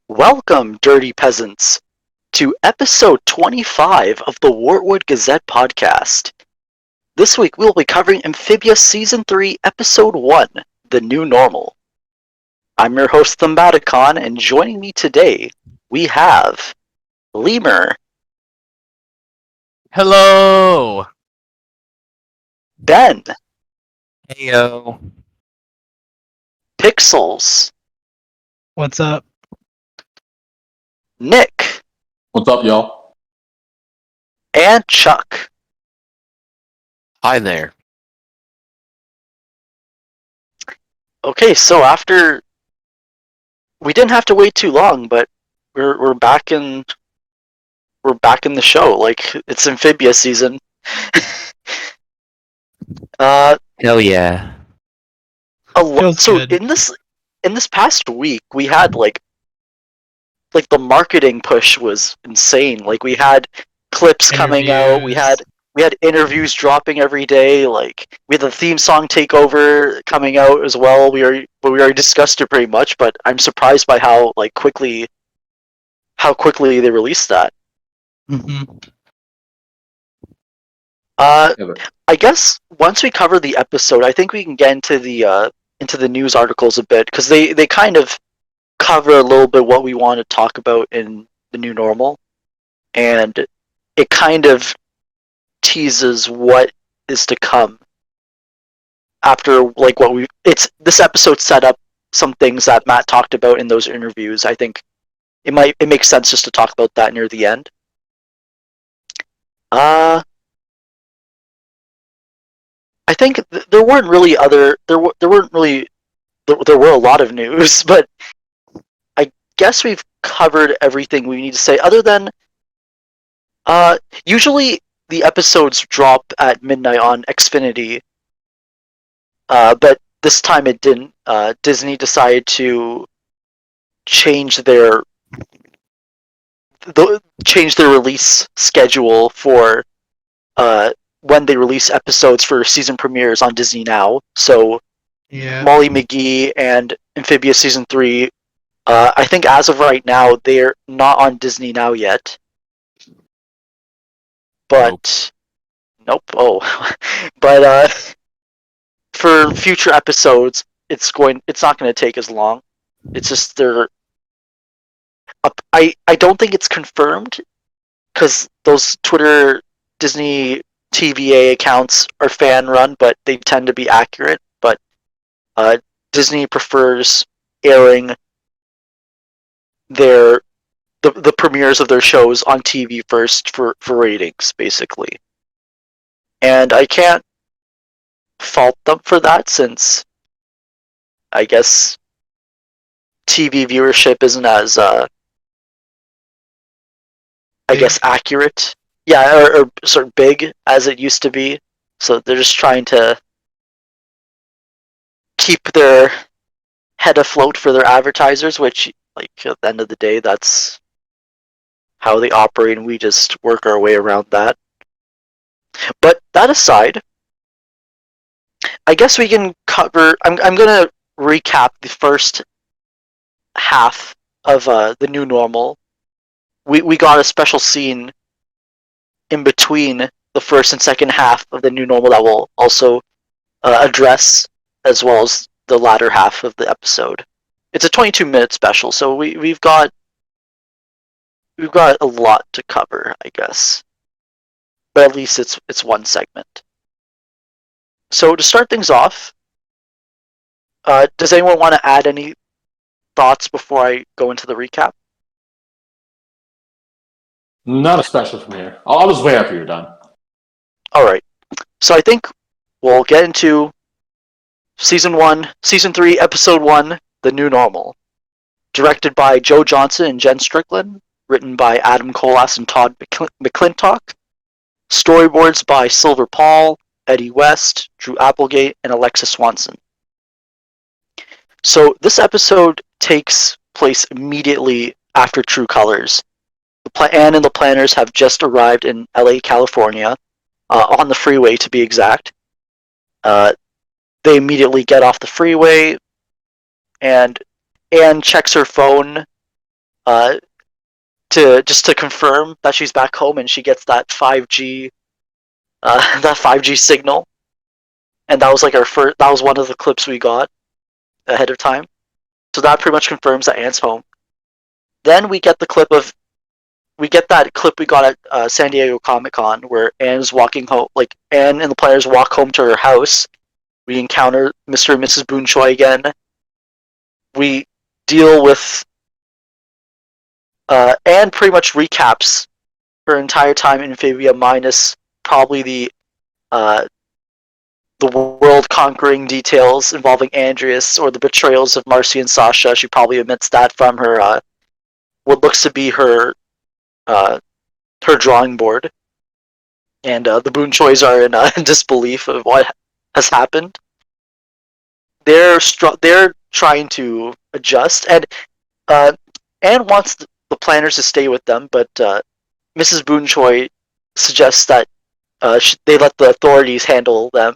Welcome, dirty peasants, to episode 25 of the Wartwood Gazette podcast. This week we'll be covering Amphibia Season 3, Episode 1, The New Normal. I'm your host, Thembaticon, and joining me today, we have Lemur. Hello! Ben. Heyo. Pixels. What's up? Nick. What's up, y'all? And Chuck. Hi there. Okay, so after... We didn't have to wait too long, but we're back in... We're back in the show, like, it's Amphibia season. Hell yeah. Feels So good. in this past week, we had like the marketing push was insane. Like we had clips coming out, we had interviews dropping every day. Like we had the theme song takeover coming out as well. We already discussed it pretty much, but I'm surprised by how quickly they released that. Mm-hmm. I guess once we cover the episode, I think we can get into the news articles a bit, because they kind of cover a little bit what we want to talk about in the new normal, and it kind of teases what is to come after this episode set up some things that Matt talked about in those interviews. I think it makes sense just to talk about that near the end. I think there weren't really there were a lot of news, but I guess we've covered everything we need to say, other than usually the episodes drop at midnight on Xfinity, but this time it didn't. Disney decided to change their release schedule for when they release episodes for season premieres on Disney Now. So Yeah. Molly McGee and Amphibia Season 3, I think as of right now, they're not on Disney Now yet. But... Nope. Oh. But for future episodes, it's not going to take as long. It's just I don't think it's confirmed, because those Twitter Disney TVA accounts are fan run, but they tend to be accurate. But Disney prefers airing the premieres of their shows on TV first for ratings, basically. And I can't fault them for that, since I guess TV viewership isn't as accurate. Yeah, or sort of big as it used to be. So they're just trying to keep their head afloat for their advertisers, which, at the end of the day, that's how they operate, and we just work our way around that. But that aside, I guess we can cover... I'm going to recap the first half of the new normal. We got a special scene in between the first and second half of the new normal that we'll also address, as well as the latter half of the episode. It's a 22-minute special, so we've got a lot to cover, I guess. But at least it's one segment. So to start things off, does anyone want to add any thoughts before I go into the recap? Not especially from here. I'll just wait after you're done. Alright. So I think we'll get into Season 3, Episode 1, The New Normal. Directed by Joe Johnson and Jen Strickland. Written by Adam Colas and Todd McClintock. Storyboards by Silver Paul, Eddie West, Drew Applegate, and Alexa Swanson. So this episode takes place immediately after True Colors. Anne and the planners have just arrived in LA, California, on the freeway to be exact. They immediately get off the freeway, and Anne checks her phone to confirm that she's back home, and she gets that 5G that 5G signal, and that was like that was one of the clips we got ahead of time. So that pretty much confirms that Anne's home. Then we get that clip we got at San Diego Comic-Con where Anne's walking home, like Anne and the players walk home to her house. We encounter Mr. and Mrs. Boon Choi again. We deal with Anne pretty much recaps her entire time in Amphibia minus probably the world-conquering details involving Andrias or the betrayals of Marcy and Sasha. She probably omits that from her what looks to be her drawing board. And the Boon Chois are in disbelief of what has happened. They're trying to adjust, and Anne wants the planners to stay with them, but Mrs. Boon Choi suggests that they let the authorities handle them.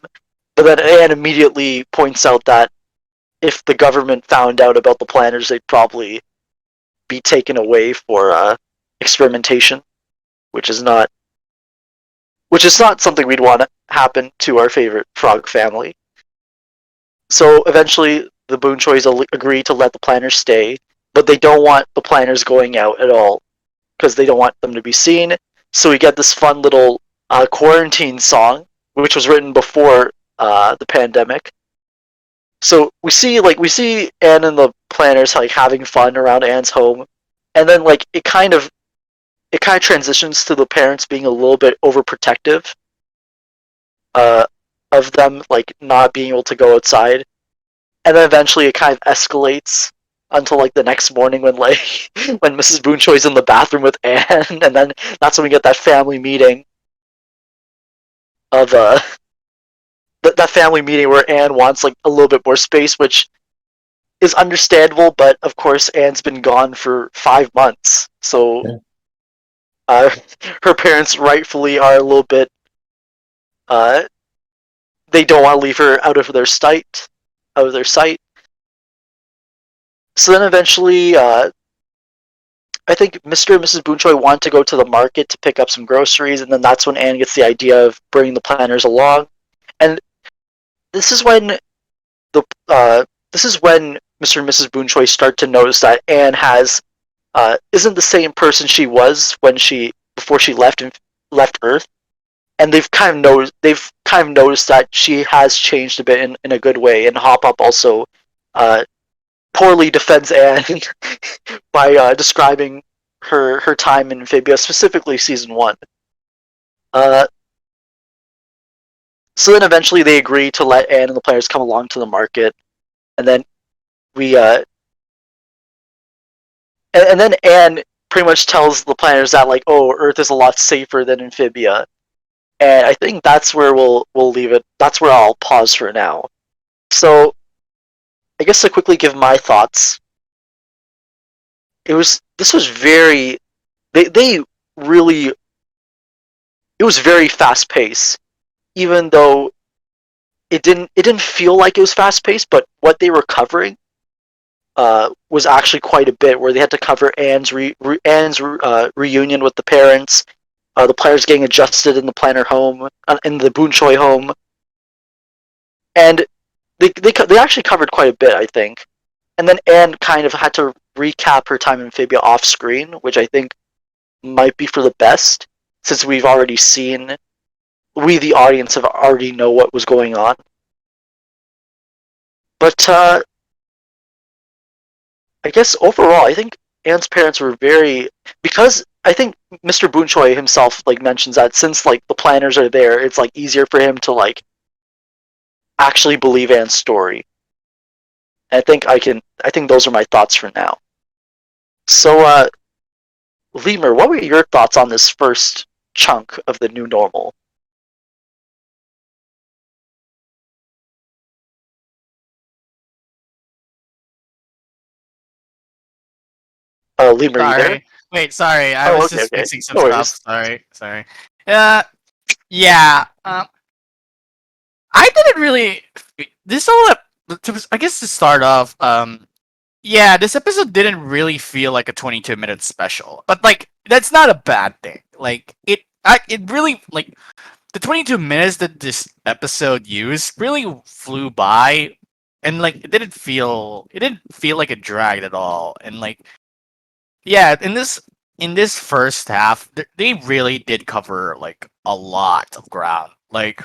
But then Anne immediately points out that if the government found out about the planners, they'd probably be taken away for experimentation, which is not something we'd want to happen to our favorite frog family. So eventually, the Boon Chois agree to let the planners stay, but they don't want the planners going out at all because they don't want them to be seen. So we get this fun little quarantine song, which was written before the pandemic. So we see Anne and the planners like having fun around Anne's home, and then like it kind of transitions to the parents being a little bit overprotective of them like not being able to go outside, and then eventually it kind of escalates until like the next morning when like when Mrs. Boon Choi's in the bathroom with Anne, and then that's when we get that family meeting of that family meeting where Anne wants like a little bit more space, which is understandable, but of course Anne's been gone for 5 months, so her parents rightfully are a little bit they don't want to leave her out of their sight. So then eventually I think Mr. and Mrs. Boon Choi want to go to the market to pick up some groceries, and then that's when Anne gets the idea of bringing the planners along. And this is when Mr. and Mrs. Boon Choi start to notice that Anne isn't the same person she was before she left Earth, and they've kind of noticed that she has changed a bit in a good way. And Hop Up also poorly defends Anne by describing her time in Amphibia, specifically season 1. So then eventually they agree to let Anne and the players come along to the market, and then and then Anne pretty much tells the planners that like, oh, Earth is a lot safer than Amphibia, and I think that's where we'll leave it. That's where I'll pause for now. So, I guess to quickly give my thoughts, this was very it was very fast paced, even though it didn't feel like it was fast paced, but what they were covering was actually quite a bit, where they had to cover Anne's reunion with the parents, the players getting adjusted in the planner home, in the Boon Choi home, and they actually covered quite a bit, I think. And then Anne kind of had to recap her time in Amphibia off screen, which I think might be for the best, since we the audience have already know what was going on. But I guess overall, I think Anne's parents were because I think Mr. Boon Choi himself like mentions that since like the planners are there, it's like easier for him to like actually believe Anne's story. And I think those are my thoughts for now. So Lemur, what were your thoughts on this first chunk of the new normal? Lemur, you there? Sorry. Wait, sorry. I was just fixing some No stuff. worries. Sorry. Yeah. Yeah. I didn't really. This all. I guess to start off. Yeah, this episode didn't really feel like a 22-minute special, but like that's not a bad thing. Like it really like the 22 minutes that this episode used really flew by, and like it didn't feel like it dragged at all. And like yeah, in this first half, they really did cover like a lot of ground. Like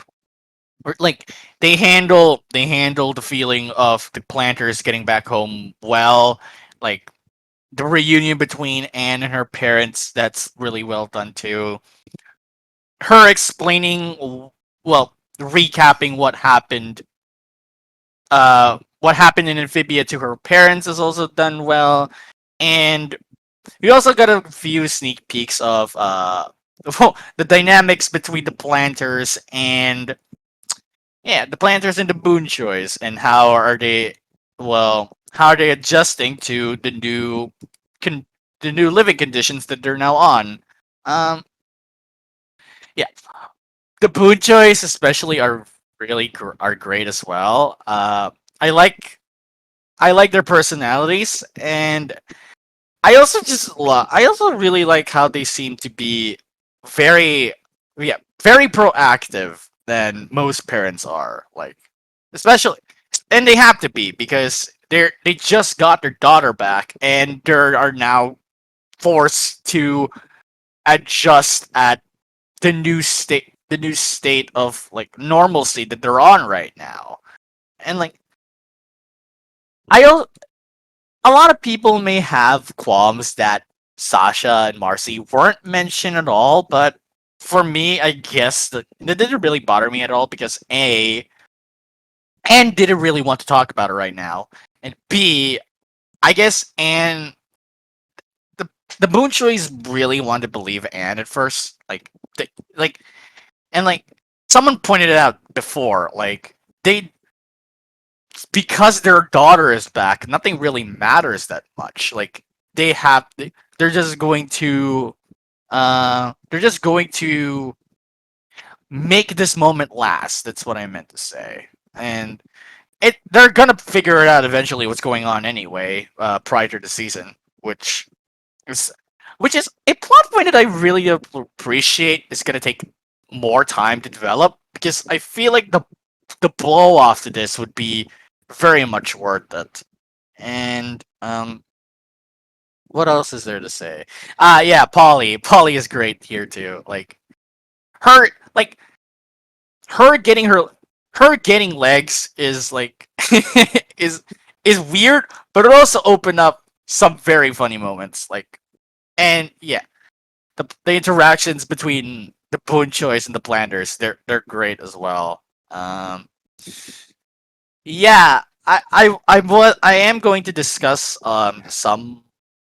they handle the feeling of the planters getting back home well. Like the reunion between Anne and her parents, that's really well done too. Her explaining, well, recapping what happened in Amphibia to her parents is also done well. And we also got a few sneak peeks of the dynamics between the planters and the planters and the Boon Choice, and how are they adjusting to con- the new living conditions that they're now on. Um, yeah, the Boon Choice especially are are great as well. I like I like their personalities, and I also really like how they seem to be very very proactive than most parents are. Like especially, and they have to be because they just got their daughter back and they are now forced to adjust at the new state of like normalcy that they're on right now. And like I al- a lot of people may have qualms that Sasha and Marcy weren't mentioned at all, but for me, I guess that didn't really bother me at all because A, Anne didn't really want to talk about it right now, and B, I guess Anne, the the Moonchoys really wanted to believe Anne at first, like, and like someone pointed it out before, like they because their daughter is back, nothing really matters that much. Like they're just going to make this moment last. That's what I meant to say. And they're gonna figure it out eventually what's going on anyway, prior to the season, is which is a plot point that I really appreciate is gonna take more time to develop because I feel like the blow off to this would be very much worth it. And what else is there to say? Yeah, Polly. Polly is great here too. Her like her her getting legs is like is is weird, but it also opened up some very funny moments. And yeah, the interactions between the Boon Choice and the Planters, they're great as well. Yeah, I am going to discuss some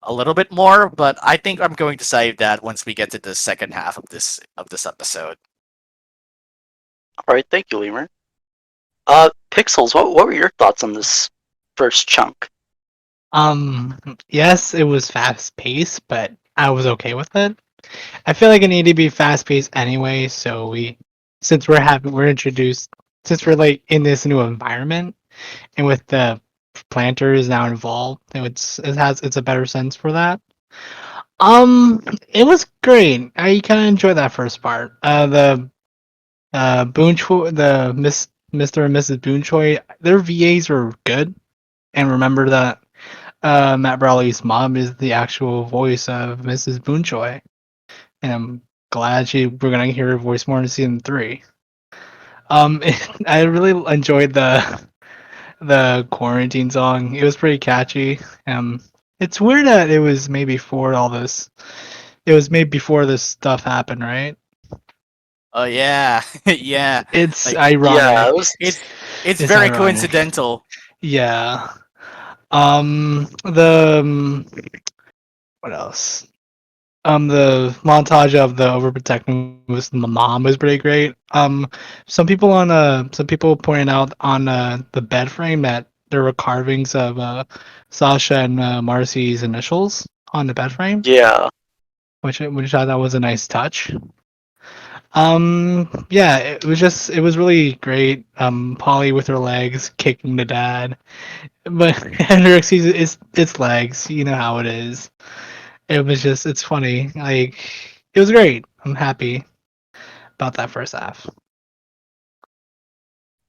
a little bit more, but I think I'm going to save that once we get to the second half of this episode. All right, thank you, Lemur. Pixels, what were your thoughts on this first chunk? Yes, it was fast paced, but I was okay with it. I feel like it needed to be fast paced anyway, so we're introduced since we're like in this new environment and with the planters now involved, it's a better sense for that. It was great. I kind of enjoyed that first part. The Mr. and Mrs. Boonchoy, their VAs were good, and remember that Matt Brawley's mom is the actual voice of Mrs. Boonchoy, and I'm glad we're gonna hear her voice more in season 3. I really enjoyed the quarantine song. It was pretty catchy. It's weird that it was made before all this. It was made before this stuff happened, right? Oh yeah, yeah. It's Like ironic. Yeah, it was. it's It's very ironic. coincidental. Yeah. What else? The montage of the overprotecting with the mom was pretty great. Some people pointed out on the bed frame that there were carvings of Sasha and Marcy's initials on the bed frame, Yeah. which I thought was a nice touch. Yeah, it was really great. Polly with her legs kicking the dad, but Hendrix sees its legs. You know how it is. It's funny. Like, it was great. I'm happy about that first half. All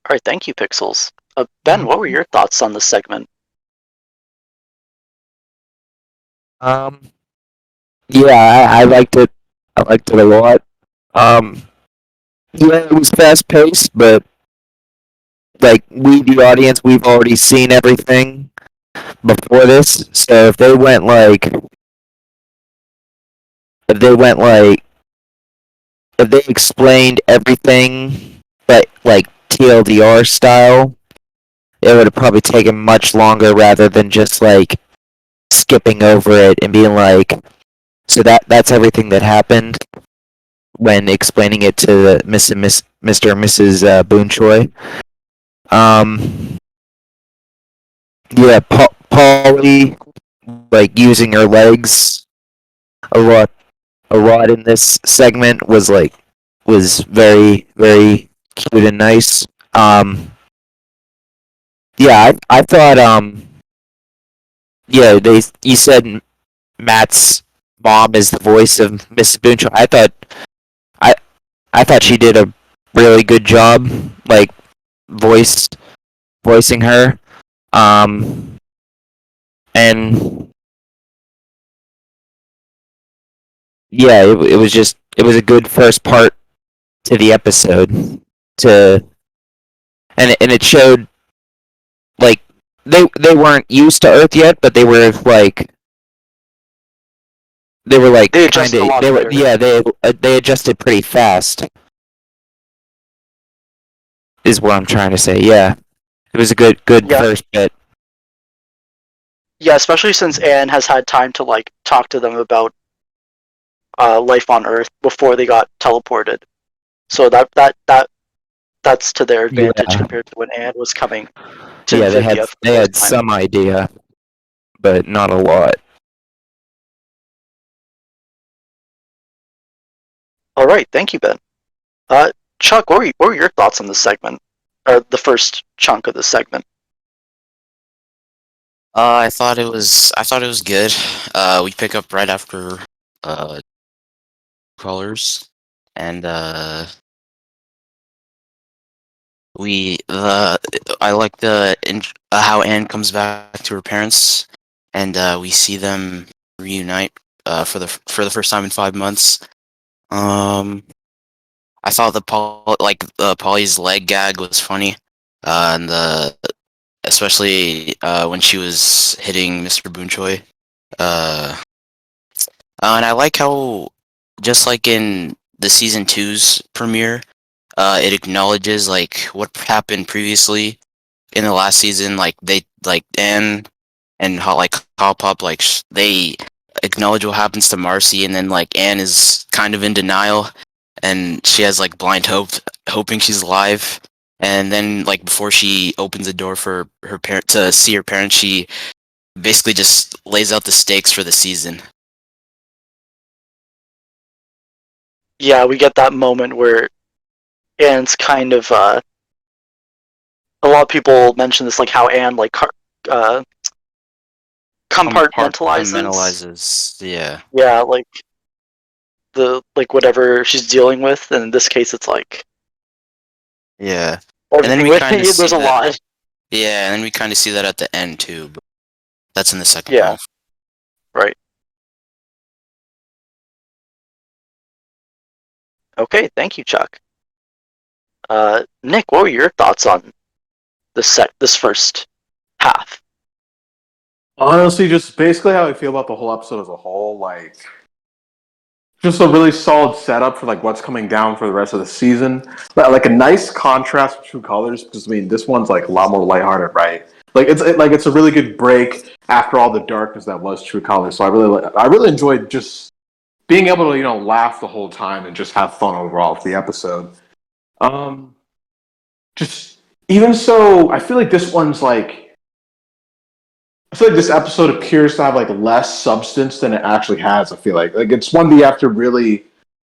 right, thank you, Pixels. Ben, what were your thoughts on this segment? Um, yeah, I liked it. I liked it a lot. Um, yeah, it was fast paced, but like we, the audience, we've already seen everything before this. So if they went like, if they explained everything, but like TLDR style, it would have probably taken much longer rather than just like skipping over it and being like, so that's everything that happened when explaining it to the Mr. and Mrs. Boon Choi. Yeah, Polly like using her legs a lot, a lot in this segment was very very cute and nice. Yeah, I thought yeah, you said Matt's mom is the voice of Mrs. Boon Choi. I I thought she did a really good job, like voice voicing her. And yeah, it was a good first part to the episode. To and it showed like they weren't used to Earth yet, but they were like They kind adjusted a of lot they were better. yeah they adjusted pretty fast. Is what I'm trying to say. Yeah, it was a good Yeah. first bit. Yeah, especially since Anne has had time to like talk to them about life on Earth before they got teleported. So that's to their advantage Yeah, compared to when Anne was coming to yeah, Amphibia for the they first had time. some idea, but not a lot. All right, thank you, Ben. Chuck, what were your thoughts on this segment, or the first chunk of the segment? I thought it was good. We pick up right after uh crawlers, and we I like how Anne comes back to her parents, and we see them reunite for the first time in 5 months. I thought Polly's leg gag was funny, and especially when she was hitting Mr. Boonchoy. And I like how, just like in the season two's premiere, it acknowledges like what happened previously in the last season. Like they like Anne and how like Pop like they acknowledge what happens to Marcy, and then like Anne is kind of in denial, and she has like blind hope, hoping she's alive. And then like before she opens the door for her parent to see her parents, she basically just lays out the stakes for the season. Yeah, we get that moment where Anne's kind of a lot of people mention this, like how Anne like compartmentalizes. Yeah. Yeah, like whatever she's dealing with, and in this case, it's like Yeah. everything we with kinda it. There's see a that- lot. Yeah, and then we kind of see that at the end too, but that's in the second Yeah. half. Right. Okay, thank you, Chuck. Nick, what were your thoughts on this first half? Honestly, just basically how I feel about the whole episode as a whole. Like, just a really solid setup for like what's coming down for the rest of the season. Like a nice contrast with True Colors, because I mean this one's like a lot more lighthearted, right? Like it's a really good break after all the darkness that was True Colors. So I really enjoyed just being able to laugh the whole time and just have fun overall with the episode. Just even so, I feel like this one's like. I feel like this episode appears to have like less substance than it actually has. I feel like it's one that you have to really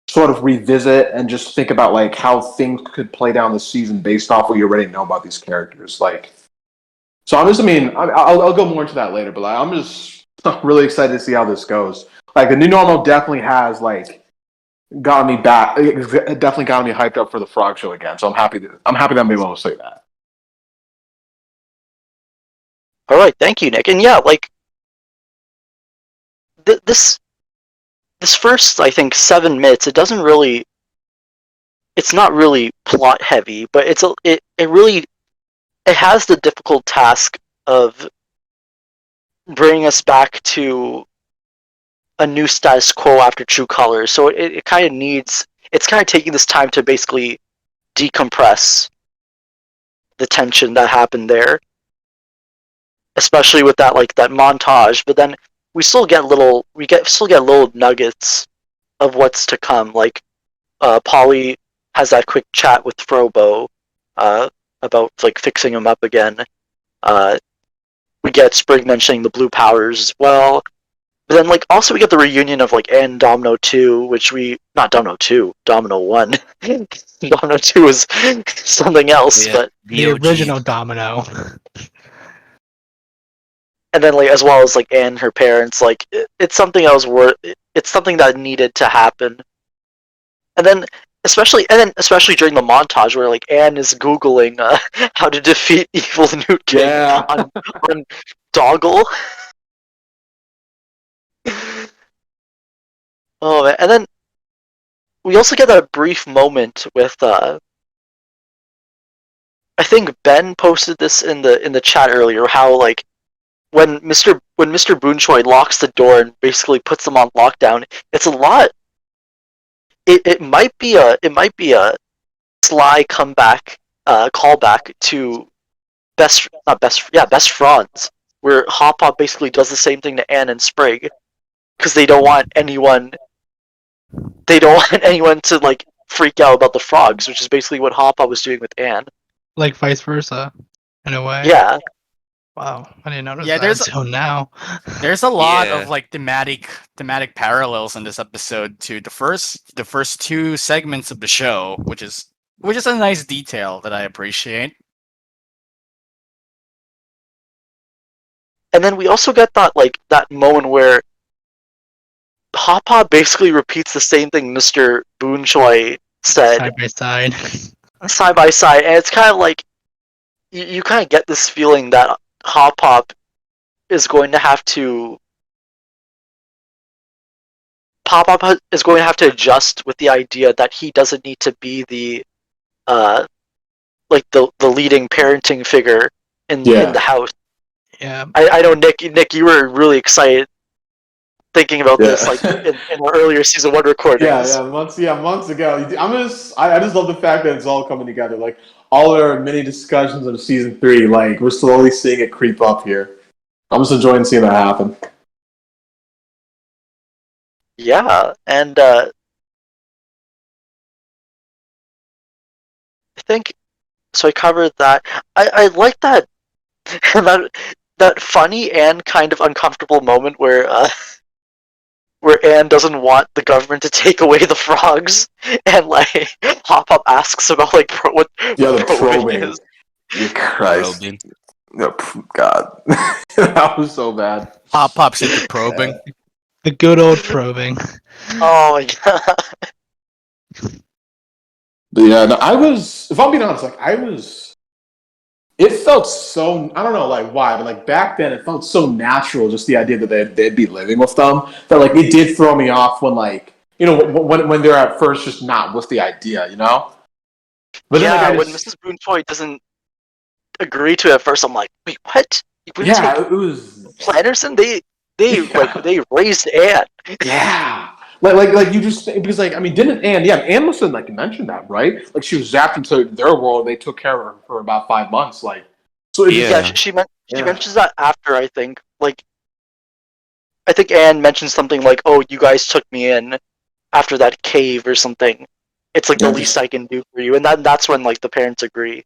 sort of revisit and just think about like how things could play down the season based off what you already know about these characters. Like, so I'm just, I mean, I'll go more into that later, but like, I'm just really excited to see how this goes. Like, the new normal definitely has like got me back. It definitely got me hyped up for the Frog Show again. So I'm happy that I'm able to say that. All right, thank you, Nick. And yeah, like this first, I think, 7 minutes, it's not really plot heavy, but it really it has the difficult task of bringing us back to a new status quo after True Colors. So it kind of needs, it's kind of taking this time to basically decompress the tension that happened there, especially with that montage. But then we still get little nuggets of what's to come. Like Polly has that quick chat with Frobo about like fixing him up again. We get Sprig mentioning the blue powers as well. But then like also we get the reunion of like Anne Domino 2, which we not Domino 2, Domino 1. Domino 2 is something else, Yeah, but The OG. original Domino. and then like as well as like Anne and her parents, like it's something that was it's something that needed to happen. And then especially during the montage where like Anne is googling how to defeat evil Newt King Yeah. on Doggle. Oh man. And then we also get that brief moment with I think Ben posted this in the chat earlier, how like when Mr. Boonchoi locks the door and basically puts them on lockdown, it's a lot. It might be a sly comeback callback to Best Franz, where Hop Hop basically does the same thing to Anne and Sprig because they don't want anyone to like freak out about the frogs, which is basically what Hop Hop was doing with Anne. Like vice versa, in a way. Yeah. Wow, I didn't notice Yeah, that until now. There's a lot Yeah. of like thematic parallels in this episode to the first two segments of the show, which is a nice detail that I appreciate. And then we also get that moment where Hop Hop basically repeats the same thing Mr. Boonchoi said Side by side. side by side, and it's kind of like you kind of get this feeling that Hop Hop is going to have to adjust with the idea that he doesn't need to be the the leading parenting figure in the house. Yeah. I know Nick, you were really excited thinking about this like in our earlier season 1 recordings. months ago. I just love the fact that it's all coming together. Like all our mini discussions of season 3, like we're slowly seeing it creep up here. I'm just enjoying seeing that happen. Yeah, and I think so. I covered that. I like that that funny and kind of uncomfortable moment where Anne doesn't want the government to take away the frogs, and like Hop Hop asks about like what The probing is. Christ. God, that was so bad. Hop Pop's into probing. The good old probing. Oh my god. But yeah, no, if I'm being honest, it felt so, I don't know like why, but like back then it felt so natural, just the idea that they'd be living with them, that like it did throw me off when like, when they're at first just not with the idea, But yeah, then, like, when Mrs. Boonchoi doesn't agree to it at first, I'm like, wait, what? You wouldn't yeah, take it was Flanderson? They raised Anne. Yeah. Like you just, because like, I mean, Anne must have like mentioned that, right? Like she was zapped into their world. They took care of her for about 5 months. Like, so Yeah, she mentions that after, I think. Like, I think Anne mentioned something like, "Oh, you guys took me in after that cave or something. It's like the least I can do for you," and that's when like the parents agree.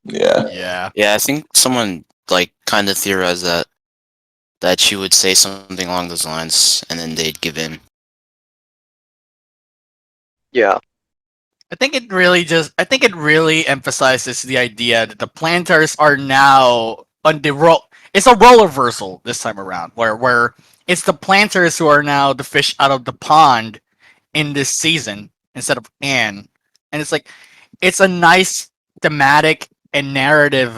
yeah. Yeah, I think someone like kind of theorized that she would say something along those lines, and then they'd give in. Yeah. I think it really emphasizes the idea that the planters are now on the roll. It's a role reversal this time around, where it's the planters who are now the fish out of the pond in this season instead of Anne, and it's a nice thematic and narrative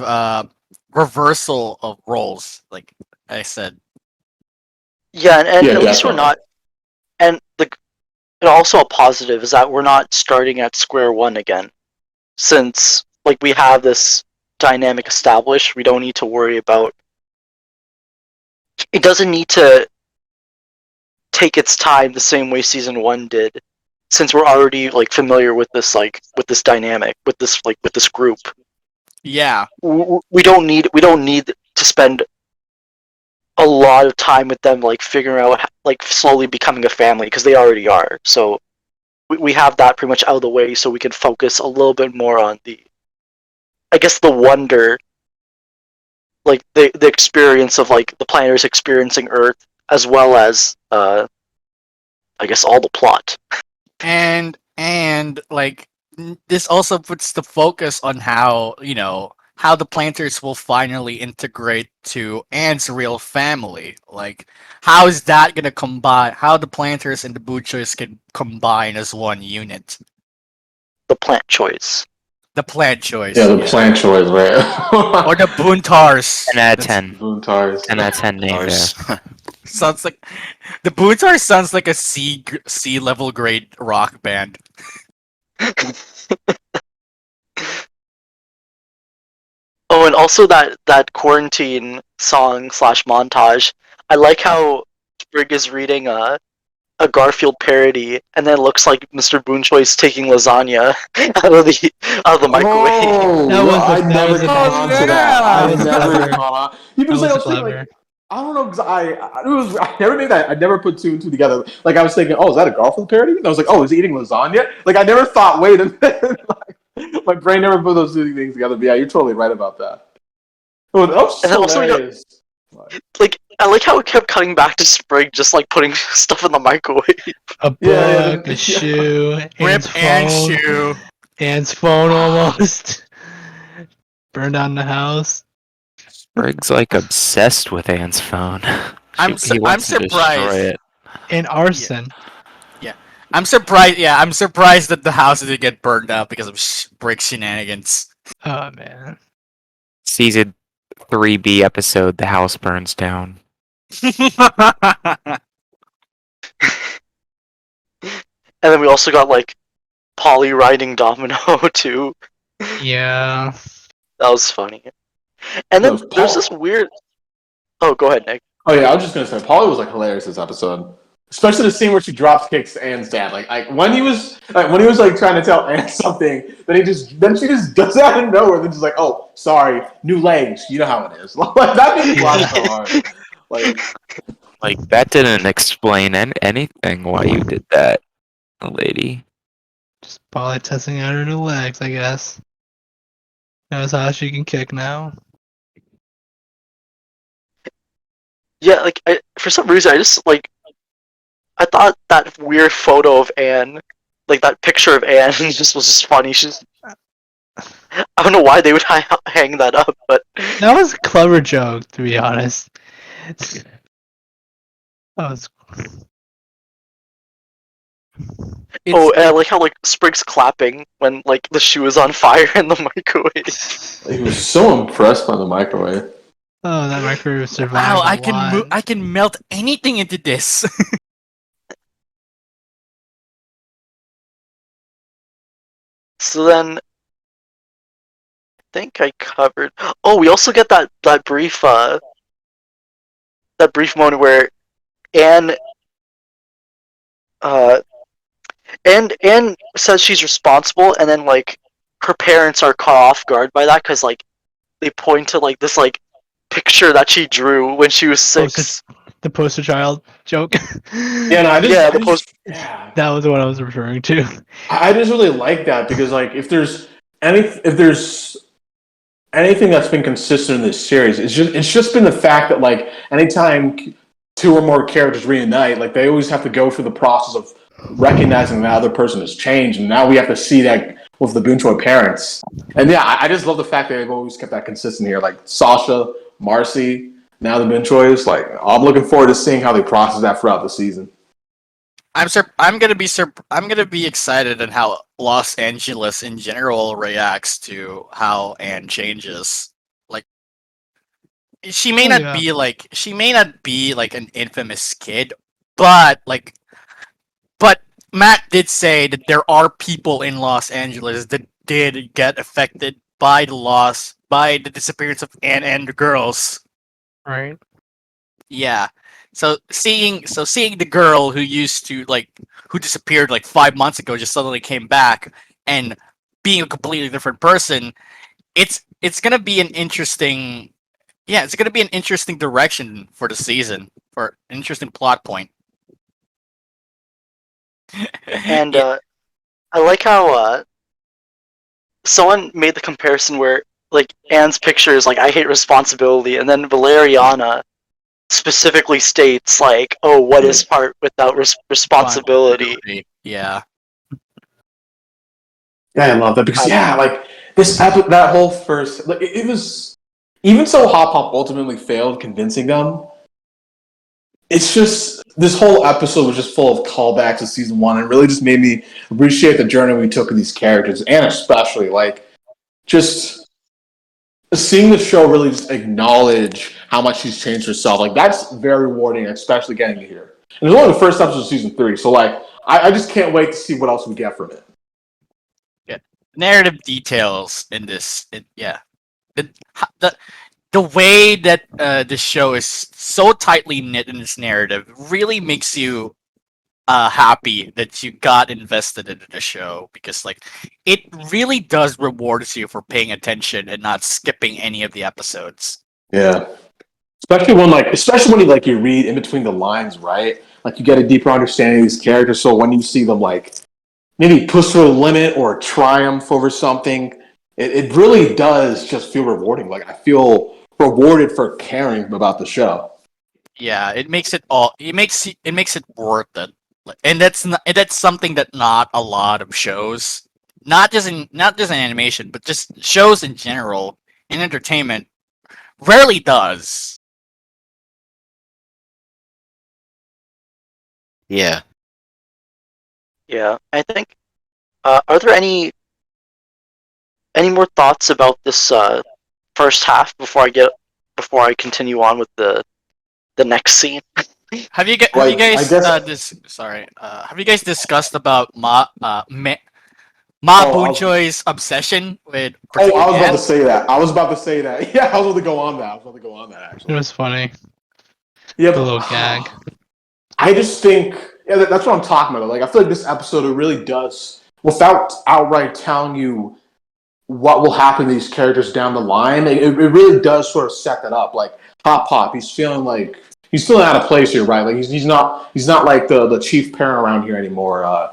reversal of roles, like I said. Yeah, and Yeah, at least we're definitely. not. And and also a positive is that we're not starting at square one again, since like we have this dynamic established. We don't need to worry about. It doesn't need to take its time the same way season one did, since we're already like familiar with this dynamic with this group. Yeah, We don't need to spend a lot of time with them like figuring out like slowly becoming a family, because they already are. So we have that pretty much out of the way, so we can focus a little bit more on the wonder, like the experience of like the planners experiencing Earth, as well as I guess all the plot. and like this also puts the focus on how how the planters will finally integrate to Anne's real family. Like, how is that gonna combine? How the planters and the butchers can combine as one unit? The plant choice. The plant choice, Yeah, the plant choice, right? or the Boontars. 10 out of That's- 10. Boon Tars. 10 out of 10 name there. Ours. Sounds like the Boontars sounds like a sea level grade rock band. Oh, and also that quarantine song / montage. I like how Sprig is reading a Garfield parody, and then it looks like Mr. Boonchoi's taking lasagna out of the microwave. Oh, That was I that never was a caught nice on one. to that. Yeah. I That was never clever. caught on. Even That like, I was was thinking, clever. like, I don't know, because I never made that. I never put two and two together. Like, I was thinking, oh, is that a Garfield parody? And I was like, oh, is he eating lasagna? Like, I never thought, wait a minute. Like, my brain never put those two things together. But yeah, you're totally right about that. Oh, that was And then also we got- hilarious. Like, I like how it kept cutting back to Sprig, just like putting stuff in the microwave. A book, Yeah, a shoe, Anne's Rip and phone, shoe. Anne's phone almost burned down the house. Sprig's like obsessed with Anne's phone. I'm wants to destroy surprised. it. And arson. I'm surprised. Yeah, I'm surprised that the house didn't get burned out because of brick shenanigans. Oh man. Season 3B episode, The House Burns Down. And then we also got like Polly riding Domino too. Yeah. That was funny. And then That was there's this weird. Oh, go ahead, Nick. Oh yeah, I was just gonna say, Polly was like hilarious this episode, especially the scene where she drops kicks Anne's dad. Like when he was like trying to tell Anne something, then she just does that out of nowhere. Then she's like, "Oh, sorry, new legs." You know how it is. Like that made me laugh so hard. Like, that didn't explain anything why you did that, lady. Just Polly testing out her new legs, I guess. Knows how she can kick now. Yeah, like for some reason I thought that weird photo of Anne, like that picture of Anne, was just funny. I don't know why they would hang that up, but That was a clever joke, to be honest. That was oh, and I like how like Sprig's clapping when like the shoe is on fire in the microwave. He was so impressed by the microwave. Oh, that microwave survived. Wow, a lot. I can melt anything into this. So then, I think I covered. Oh, we also get that brief moment where Anne Anne says she's responsible, and then like her parents are caught off guard by that because like they point to like this like picture that she drew when she was 6. The poster child joke. Yeah, no, yeah. That was what I was referring to. I just really like that because like if there's anything that's been consistent in this series, it's just been the fact that like anytime two or more characters reunite, like they always have to go through the process of recognizing that other person has changed, and now we have to see that with the Bunchoi parents. And yeah, I just love the fact that they've always kept that consistent here. Like Sasha, Marcy, now the Bunchois. Like I'm looking forward to seeing how they process that throughout the season. I'm gonna be excited at how Los Angeles in general reacts to how Anne changes. Like she may Oh, not yeah. be like an infamous kid, but Matt did say that there are people in Los Angeles that did get affected by the disappearance of Anne and the girls. Right. Yeah. So seeing the girl who disappeared like 5 months ago just suddenly came back and being a completely different person, it's gonna be an interesting it's gonna be an interesting direction for the season, for an interesting plot point. And Yeah. I like how someone made the comparison where like Anne's picture is like I hate responsibility, and then Valeriana specifically states like, oh, what is part without responsibility? Yeah. Yeah, I love that because like that whole first, like it was even so. Hop Hop ultimately failed convincing them. It's just this whole episode was just full of callbacks to season one, and really just made me appreciate the journey we took with these characters, and especially like just seeing the show really just acknowledge how much she's changed herself. Like that's very rewarding, especially getting to here. And it's only the first episode of season 3, so like I just can't wait to see what else we get from it. Narrative details in this, the the way that the show is so tightly knit in its narrative really makes you happy that you got invested in the show, because like it really does rewards you for paying attention and not skipping any of the episodes. Yeah. Especially when you read in between the lines, right? Like you get a deeper understanding of these characters. So when you see them like maybe push through a limit or triumph over something, it really does just feel rewarding. Like I feel rewarded for caring about the show. Yeah, it makes it worth it. And that's something that not a lot of shows, not just in animation, but just shows in general in entertainment rarely does. Yeah. Yeah, I think. Are there any more thoughts about this first half before I continue on with the next scene? Have you Like, I guess- have you guys discussed about Ma Oh, Bunchoi's obsession with I was protecting about Anne? to say that. I was about to say that. Yeah, I was about to go on that. It Actually. was funny. Yep. The little gag. I just think that's what I'm talking about. Like I feel like this episode it really does, without outright telling you what will happen to these characters down the line. It really does sort of set that up. Like Hop Pop, he's feeling out of place here, right? Like he's not like the chief parent around here anymore. I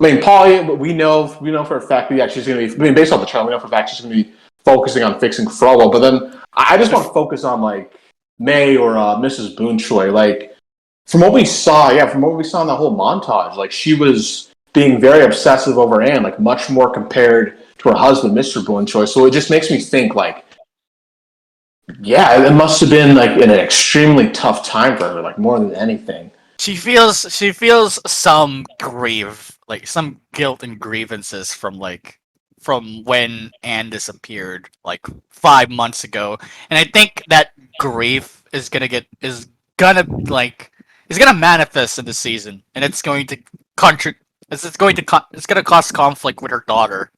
mean, Polly, we know for a fact that she's going to be. I mean, based on the trailer, we know for a fact she's going to be focusing on fixing Frollo. But then I just want to focus on like May or Mrs. Boonchoi. Like from what we saw in that whole montage, like she was being very obsessive over Anne, like much more compared to her husband, Mr. Boonchoi. So it just makes me think like, yeah, it must have been like an extremely tough time for her, like more than anything. She feels some grief, like some guilt and grievances from when Anne disappeared like 5 months ago, and I think that grief is gonna manifest in the season, and it's going to it's gonna cause conflict with her daughter.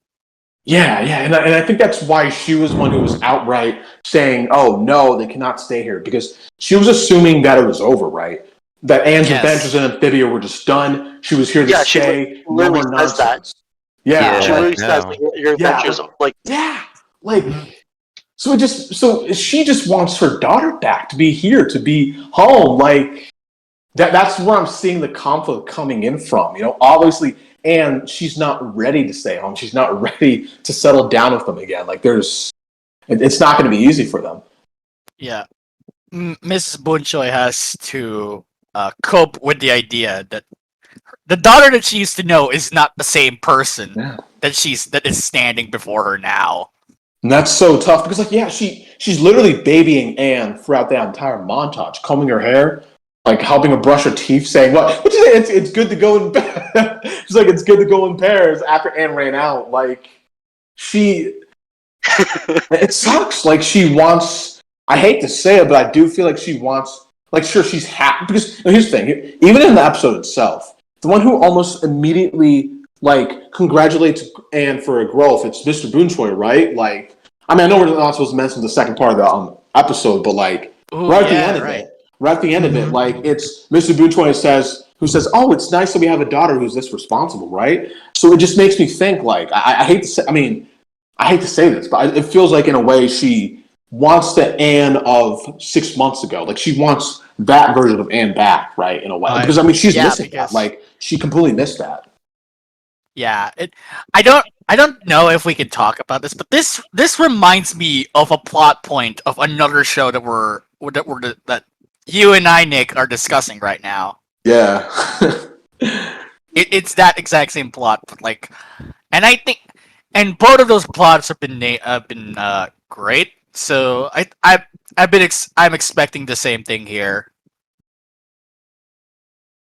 Yeah, and I think that's why she was one who was outright saying, "Oh no, they cannot stay here," because she was assuming that it was over, right? That Anne's Yes. adventures in Amphibia were just done. She was here to Yeah, she stay. No literally more says that. nonsense. Yeah, She Yeah. literally says no. like, your adventures like like so she just wants her daughter back to be here, to be home. Like that's where I'm seeing the conflict coming in from. You know, obviously, and she's not ready to stay home. She's not ready to settle down with them again. Like it's not going to be easy for them. Yeah, Mrs. Bunchoi has to cope with the idea that the daughter that she used to know is not the same person Yeah. that is standing before her now. And that's so tough because, like, yeah, she's literally babying Anne throughout that entire montage, combing her hair, like helping her brush her teeth, saying, "What? What you say? It's good to go in." She's like, "It's good to go in pairs." After Anne ran out, like it sucks. Like she wants. I hate to say it, but I do feel like she wants. Like, sure, she's happy because here's the thing. Even in the episode itself, the one who almost immediately like congratulates Anne for her growth, it's Mr. Boonchoy, right? Like, I mean, I know we're not supposed to mention the second part of the episode, but like Ooh, right at the yeah, end of right. it, right at the end of it, like it's Mr. Boonchoy who says, "Oh, it's nice that we have a daughter who's this responsible," right? So it just makes me think. Like, I hate to say, I mean, I hate to say this, but it feels like in a way she wants the Anne of 6 months ago. Like she wants that version of Anne back, right? In a way, because I mean, she's missing that. Like she completely missed that. Yeah, I don't know if we can talk about this, but this reminds me of a plot point of another show that you and I, Nick, are discussing right now. Yeah. It's that exact same plot, but like, and I think, and both of those plots have been great. So I'm expecting the same thing here.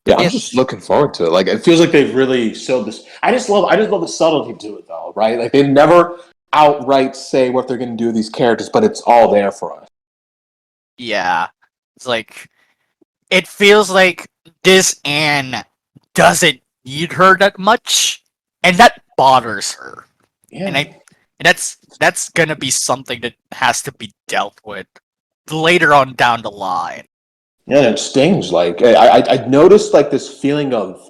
Yeah, I'm just looking forward to it. Like, it feels like they've really showed this. I just love the subtlety to it, though, right? Like, they never outright say what they're going to do with these characters, but it's all there for us. Yeah, it's like it feels like this Anne doesn't need her that much, and that bothers her. Yeah. And that's gonna be something that has to be dealt with later on down the line. Yeah, it stings. Like I noticed like this feeling of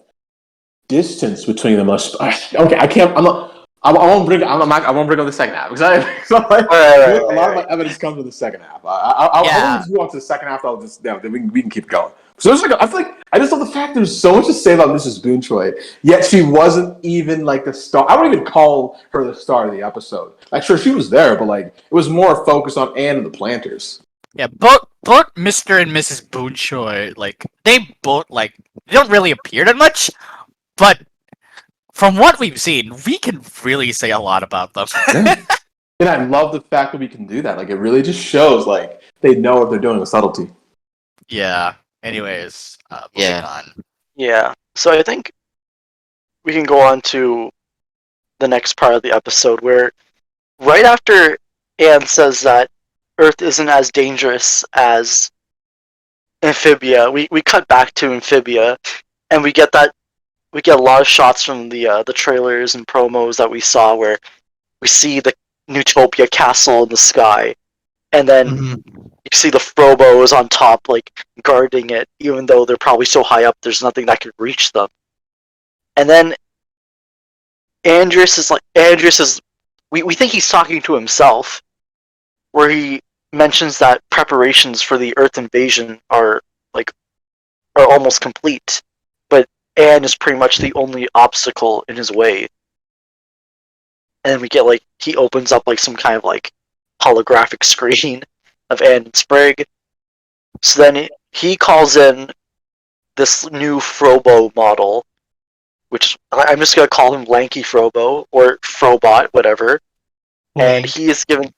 distance between them. Okay, I can't. I'm not. I won't bring. I won't bring up the second half because a lot of my evidence comes with the second half. I want to move on to the second half. I'll just then we can keep going. So there's like I feel like I just love the fact there's so much to say about Mrs. Boonchoy, yet she wasn't even like the star. I wouldn't even call her the star of the episode. Like sure she was there, but like it was more focused on Anne and the Planters. Yeah, both Mr. and Mrs. Boonchoy, like they both like they don't really appear that much, but from what we've seen, we can really say a lot about them. Yeah. And I love the fact that we can do that. Like it really just shows like they know what they're doing with subtlety. Yeah. Anyways, moving on. Yeah. So I think we can go on to the next part of the episode where right after Anne says that Earth isn't as dangerous as Amphibia, we cut back to Amphibia and we get a lot of shots from the trailers and promos that we saw where we see the Newtopia castle in the sky, and then you see the Frobos on top, like guarding it, even though they're probably so high up, there's nothing that could reach them. And then Andrias is we think he's talking to himself, where he mentions that preparations for the Earth invasion are almost complete, but Anne is pretty much the only obstacle in his way. And then we get he opens up some kind of holographic screen of Anne and Sprig. So then he calls in this new Frobo model, which I'm just gonna call him Lanky Frobo or Frobot, whatever. And he is given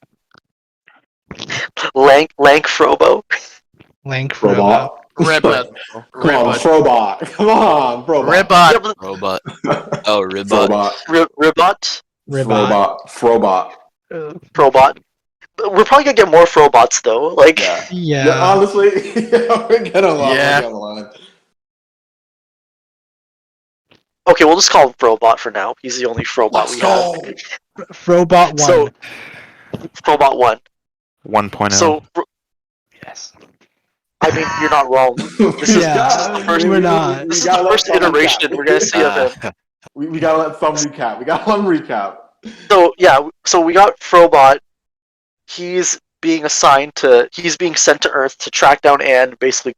Lank Frobo. Lank Frobo. Ribbit. Come on, Frobot. Come on, Frobot. Ribbit. Robot. Oh, Ribbot. Ribbot. Frobot. Frobot. We're probably gonna get more Frobots though. Yeah. Honestly, we're gonna love down the line. Okay, we'll just call him Frobot for now. He's the only Frobot we have. Frobot 1. So, Frobot 1. 1.0. So, yes. I mean, you're not wrong. This is the first. We're not. This is the first iteration we're gonna see of him. We gotta let some recap. We got one recap. So yeah, so we got Frobot. He's being sent to Earth to track down Anne. Basically,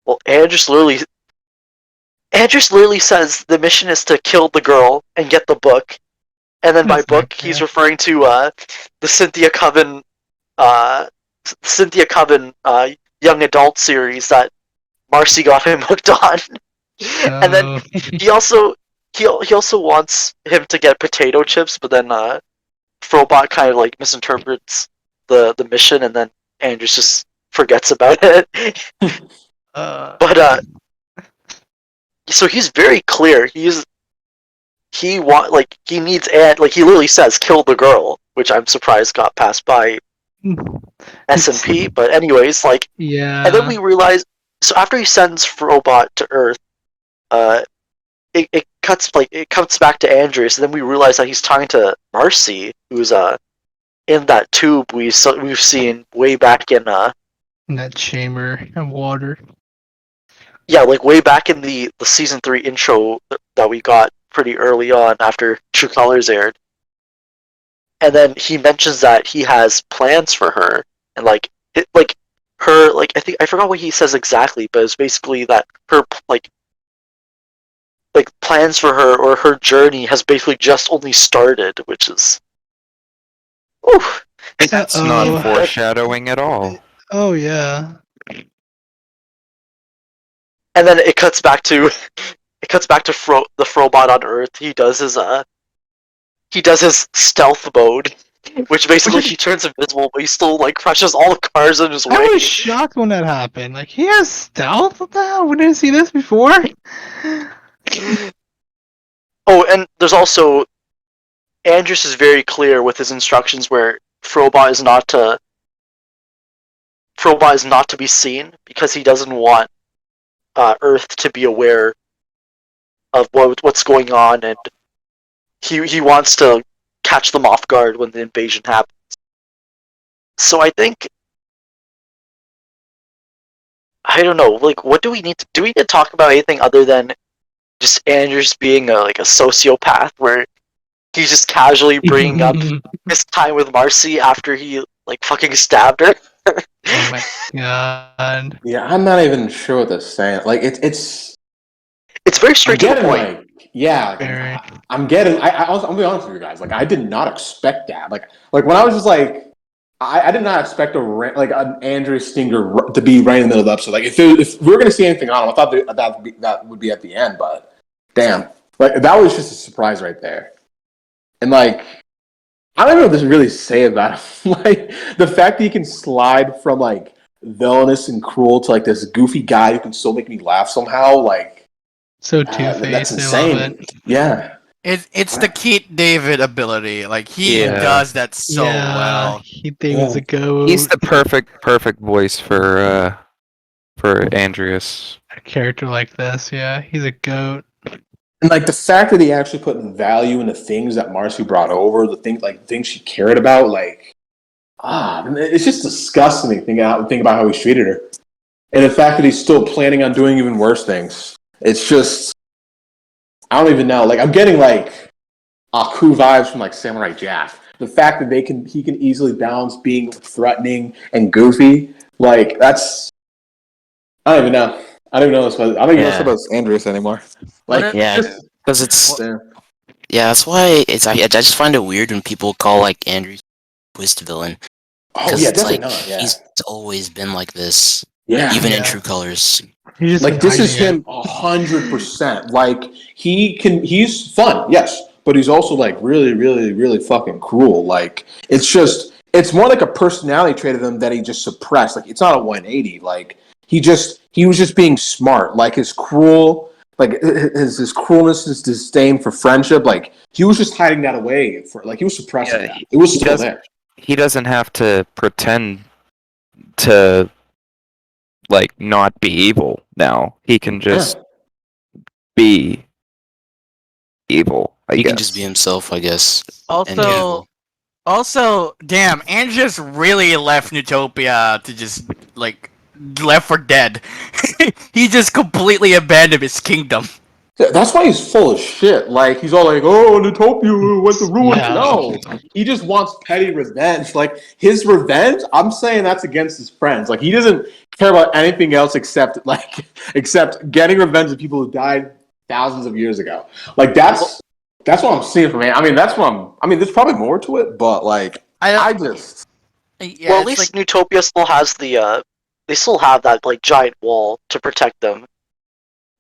well, Anne just literally says the mission is to kill the girl and get the book, and then by book he's referring to the Cynthia Coven young adult series that Marcy got him hooked on. And then he also he also wants him to get potato chips, but then Frobot kind of like misinterprets the mission, and then Andrews just forgets about it. But so he's very clear. He needs like he literally says kill the girl, which I'm surprised got passed by S&P. But anyways, like Yeah. and then we realize, so after he sends Frobot to Earth, it cuts back to Andrias, and then we realize that he's talking to Marcy, who's in that tube we've seen way back in in that chamber of water. yeah, like way back in the season 3 intro that we got pretty early on after True Colors aired. And then he mentions that he has plans for her, and I forgot what he says exactly, but it's basically that her like plans for her, or her journey, has basically just only started, which is That's not foreshadowing at all. Oh yeah. And then it cuts back to the Frobot on Earth. He does his stealth mode, which basically he turns invisible, but he still like crushes all the cars in his way. I was shocked when that happened. Like, he has stealth? What the hell? We didn't see this before. Oh, and there's also Andrias is very clear with his instructions where Frobot is not to be seen, because he doesn't want Earth to be aware of what's going on, and he wants to catch them off guard when the invasion happens. So I think, I don't know, like, what do we need to talk about anything other than just Andrias being a sociopath, where he's just casually bringing up his time with Marcy after he like fucking stabbed her? Oh my god. Yeah, I'm not even sure what they're saying. Like, it's very straight to the point. Like, yeah, Very. I'm getting. I'll be honest with you guys. Like, I did not expect that. Like when I was just like, I did not expect an Andrew Stinger to be right in the middle of the episode. Like, if we were gonna see anything on him, I thought that would be at the end. But damn, like, that was just a surprise right there. And like, I don't know what to really say about him. Like, the fact that he can slide from like villainous and cruel to like this goofy guy who can still make me laugh somehow. Like, So two-faced. that's I insane. love it. Yeah. It's the Keith David ability. Like, he does that so well. He was a goat. He's the perfect voice for Andrias. A character like this, yeah. He's a goat. And like the fact that he actually put value in the things that Marcy brought over, the things she cared about, like, it's just disgusting to think about how he treated her. And the fact that he's still planning on doing even worse things. It's just, I don't even know. Like, I'm getting like Aku vibes from like Samurai Jack. The fact that he can easily balance being threatening and goofy, like, that's, I don't even know. I don't even know about Andrias anymore. Like, because it's that's why I just find it weird when people call like Andrew twist villain. Oh yeah, definitely like, not. Yeah. He's always been like this. Yeah, even in True Colors. Like, this is him 100%. Like, he's fun, yes, but he's also like really, really, really fucking cruel. Like, it's more like a personality trait of him that he just suppressed. Like, it's not a 180. Like, he was just being smart. Like, his cruelness, his disdain for friendship, like, he was just hiding that away. He was suppressing that. It was still there. He doesn't have to pretend to, like, not be evil now. He can just be evil, I guess. He can just be himself, I guess. Also, damn, Andrias really left Newtopia to just, like, left for dead. He just completely abandoned his kingdom. Yeah, that's why he's full of shit. Like, he's all like, "Oh, Newtopia went to ruin." Yeah. No, he just wants petty revenge. Like, his revenge, I'm saying that's against his friends. Like, he doesn't care about anything else except getting revenge of people who died thousands of years ago. Like, that's what I'm seeing from him. I mean, there's probably more to it, but like, at least Newtopia still has they still have that like giant wall to protect them.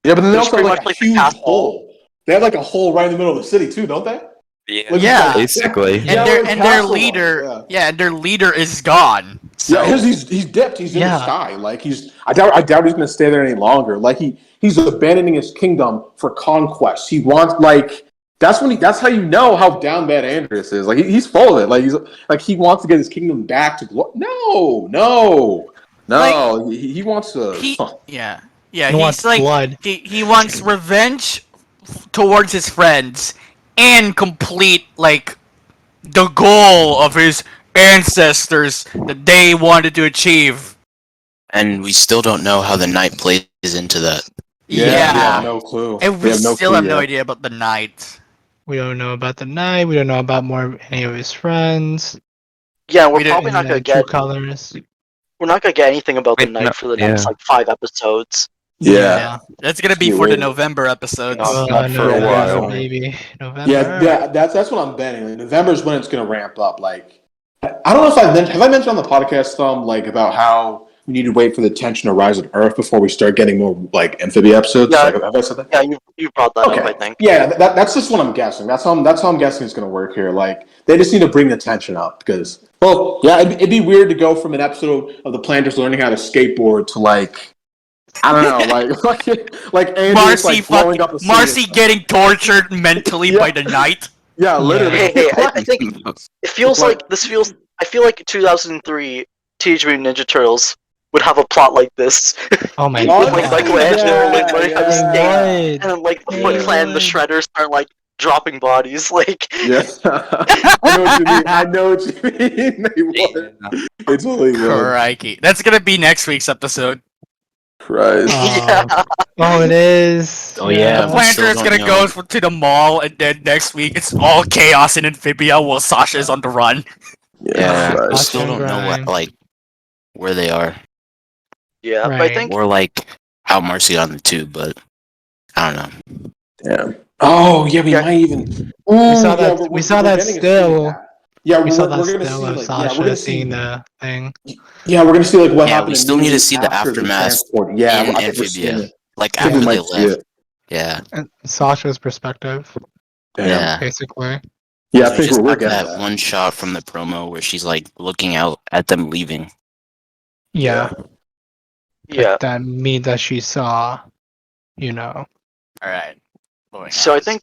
Yeah, but then they It was also have pretty like much a like the huge castle. hole. They have like a hole right in the middle of the city too, don't they? Yeah. Like, Yeah. Basically. And Yeah, their like and their castle leader, wall, and their leader is gone. So Yeah, he's dipped. He's in the Yeah. sky. Like I doubt he's gonna stay there any longer. Like he's abandoning his kingdom for conquest. He wants that's how you know how down bad Andrias is. Like he's full of it. Like he wants to get his kingdom back to glory. No. Like, He wants to. he yeah He he's wants like blood. he wants revenge towards his friends and complete like the goal of his ancestors that they wanted to achieve. And we still don't know how the night plays into that. We have no clue. And we have no still clue have no yet. idea about the night. We don't know about the night. We don't know about any of his friends. Yeah, we're We didn't- probably not and gonna true get colors. we're not gonna get anything about the Wait, night no, for the next yeah. like 5 episodes. Yeah. That's gonna be Just for the waiting. November episodes. Not for a November, while. baby. November. Yeah, that's what I'm betting. Like, November's when it's gonna ramp up. Like I don't know if have I mentioned on the podcast like about how we need to wait for the tension to rise on Earth before we start getting more like Amphibia episodes. Yeah. Like, have I said that? Yeah, you brought that up, I think. Yeah, that's just what I'm guessing. That's how I'm guessing it's going to work here. Like they just need to bring the tension up because, well, yeah, it'd be weird to go from an episode of the planters learning how to skateboard to like, I don't know, like Andrews like blowing up a city. Marcy getting tortured mentally Yeah. by the night. Yeah, literally. Hey, I think it feels like I feel like 2003 Teenage Mutant Ninja Turtles would have a plot like this. Oh my With, god. like Michelangelo like learning how to skate, Would. and then like the They Foot Clan, the would. Shredders start like dropping bodies. Like Yeah, I know what you mean. I know what you mean. They would. They totally would. Crikey. That's gonna be next week's episode. Christ. yeah, Oh, it is. Oh, yeah, The we planter still is don't gonna know. go to the mall, and then next week it's all chaos in Amphibia while Sasha's on the run. Yeah, we Christ. still don't know what Grind. where they are, yeah. But I Right. think or like how Marcy got on the tube, but I don't know. Damn. Oh yeah, we Yeah. might even. We saw that. We saw that still. Yeah, We saw that we're gonna still see of like Sasha we're gonna seeing see. the thing. Yeah, we're gonna see like what Yeah, happened. we still need to immediately see the after aftermath transport. Yeah, in I think we're seeing Amphibia. it. Like I think after we they might see left. it. Yeah. And Sasha's perspective, Damn. Yeah. basically. Yeah, I We think just we're got getting that that. one shot from the promo where she's like looking out at them leaving. Yeah. yeah. That me that she saw, you know. Alright. So I think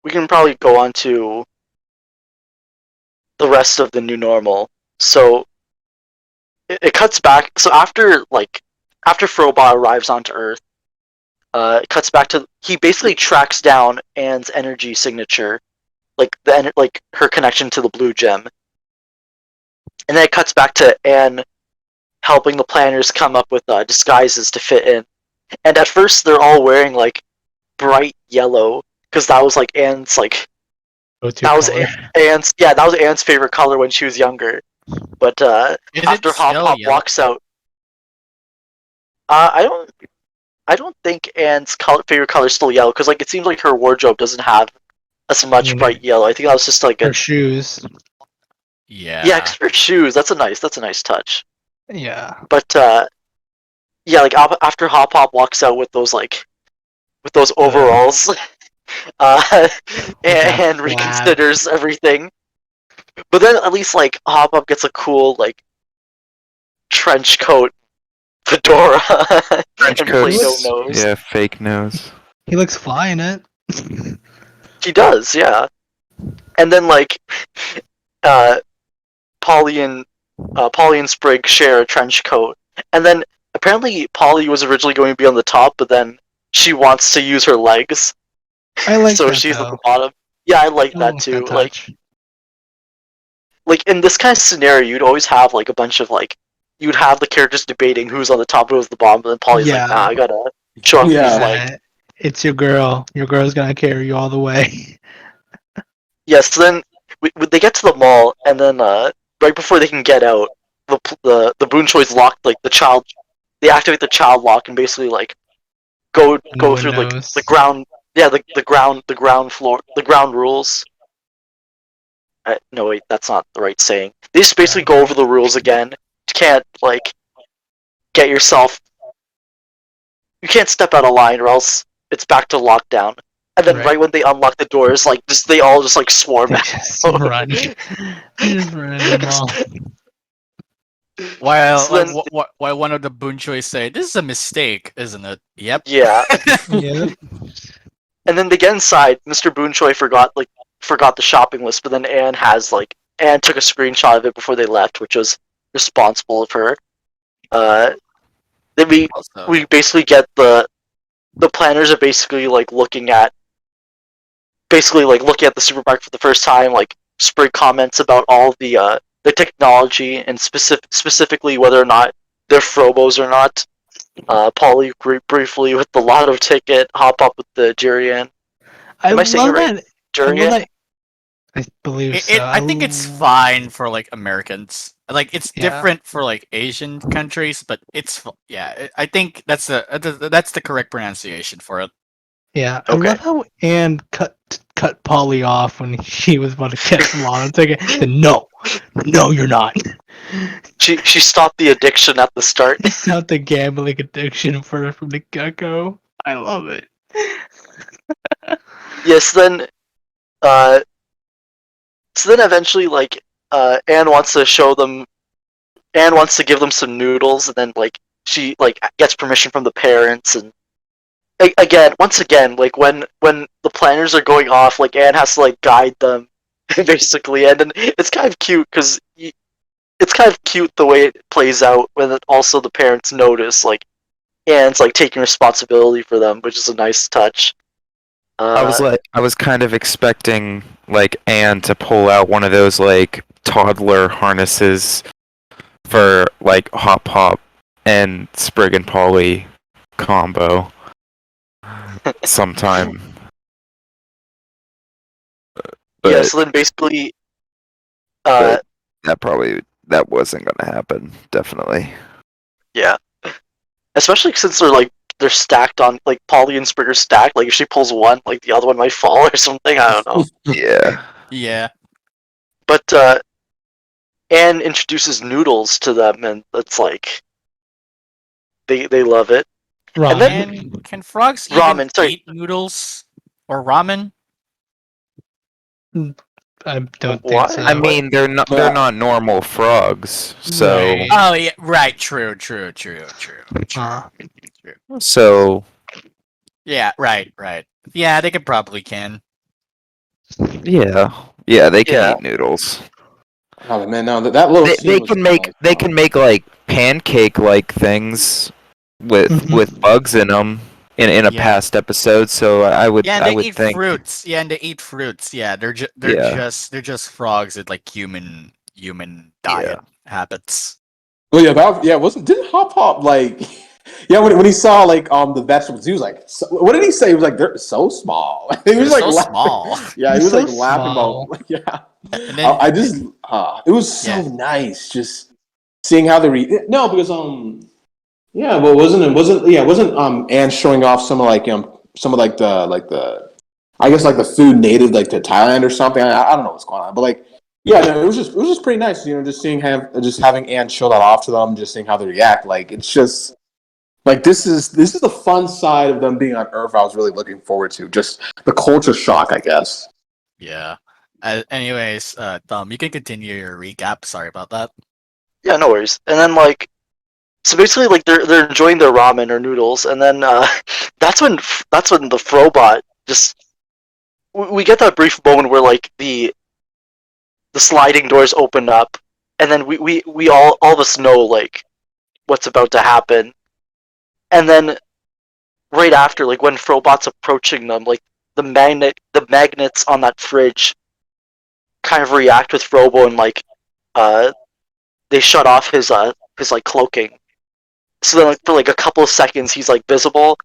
we can probably go on to the rest of the new normal. So it cuts back. So after Frobot arrives onto Earth, it cuts back to he basically tracks down Anne's energy signature, like her connection to the blue gem, and then it cuts back to Anne helping the planners come up with disguises to fit in. And at first, they're all wearing like bright yellow because that was like Anne's like Go-to that was color. that was Anne's favorite color when she was younger. But Is after it Hop still Hop yellow? walks out, I don't think Anne's favorite color is still yellow because like it seems like her wardrobe doesn't have as much mean, bright yellow. I think that was just like Her a shoes. Yeah. except for shoes. That's a nice touch. Yeah. But yeah, like after Hop Hop walks out with those overalls, and flab. reconsiders everything. But then at least like Hop Hop gets a cool like trench coat, fedora, French and Play-Doh coats. nose. Yeah, fake nose. He looks fly in it. He does, yeah. And then like Polly and Sprig share a trench coat, and then apparently Polly was originally going to be on the top, but then she wants to use her legs, I like so that, she's at though. the bottom. Yeah, I like I that like too. that Like touch. in this kind of scenario, you'd always have like a bunch of like you'd have the characters debating who's on the top, who's the bottom, and then Polly's Yeah. like, nah, I gotta show off Yeah. these legs. It's your girl. Your girl's gonna carry you all the way. Yes, so then they get to the mall, and then right before they can get out, the Boon Choi's locked like the child. They activate the child lock and basically like go one through like knows. the ground. Yeah, the ground floor, the ground rules. No, wait, that's not the right saying. They just basically go over the rules again. You can't like get yourself you can't step out of line or else it's back to lockdown. And then right when they unlock the doors, like they all just like swarm They out. just run. They just run them all. While So then, while one of the Bunchoi say, "This is a mistake, isn't it?" Yep. yeah. Yeah. And then they get inside. Mr. Boonchoi forgot the shopping list, but then Anne took a screenshot of it before they left, which was responsible of her. Then Also, we basically get the planners are basically looking at the supermarket for the first time, like Sprig comments about all the technology and specifically whether or not they're Frobos or not. Polly briefly with the lotto ticket, hop up with the Jurian. Am I saying it right? Jurian? I believe so. I think it's fine for like Americans. Like it's Yeah. different for like Asian countries, but I think that's the correct pronunciation for it. Yeah, I Okay. love how Anne cut Polly off when he was about to get the lotto ticket. Said, no, you're not. She stopped the addiction at the start. It's not the gambling addiction from the get-go. I love it. Yes, then eventually Anne wants to give them some noodles, and then she gets permission from the parents, and once again when the planners are going off, Anne has to guide them basically, and then it's kind of cute because it's kind of cute the way it plays out when also the parents notice Anne's taking responsibility for them, which is a nice touch. I was kind of expecting Anne to pull out one of those toddler harnesses for Hop Pop and Sprig and Polly combo sometime. But yeah, so then basically but that wasn't gonna happen, definitely. yeah. Especially since they're stacked on Polly and Sprig are stacked. If she pulls one, the other one might fall or something. I don't know. Yeah. Yeah. But Anne introduces noodles to them, and it's they love it. Ramen. And then And can frogs Ramen, even sorry. eat noodles or ramen? I don't What? think so. I mean, they're not normal frogs, so Right. Oh yeah, right. True. Uh, so Yeah, right. Yeah, they could probably can. yeah, they can Yeah. eat noodles. Oh man, no, that little scene They was can kinda make pancake things with Mhm. bugs in them in a Yeah. past episode. So I would Yeah, and they would eat think fruits. Yeah, and they eat fruits. Yeah, they're Yeah. just frogs with human diet habits. Well, didn't Hop Hop yeah, when he saw the vegetables, he was what did he say? He was they're so small. He was They're so laughing. small. Yeah, he They're was so laughing small. about yeah. And then I just it was so nice just seeing how they no, because yeah, well wasn't Anne showing off some of the I guess the food native to Thailand or something. I don't know what's going on, but yeah, no, it was just pretty nice, just seeing having Anne show that off to them, just seeing how they react. It's just this is the fun side of them being on Earth. I was really looking forward to just the culture shock, I guess. yeah. Anyways, Tom, you can continue your recap. Sorry about that. Yeah, no worries. And then so basically they're enjoying their ramen or noodles, and then that's when the Frobot just we get that brief moment where the sliding doors open up, and then we all of us know what's about to happen, and then right after when Frobot's approaching them, the magnets on that fridge kind of react with Frobo, and they shut off his cloaking. So then for a couple of seconds he's visible,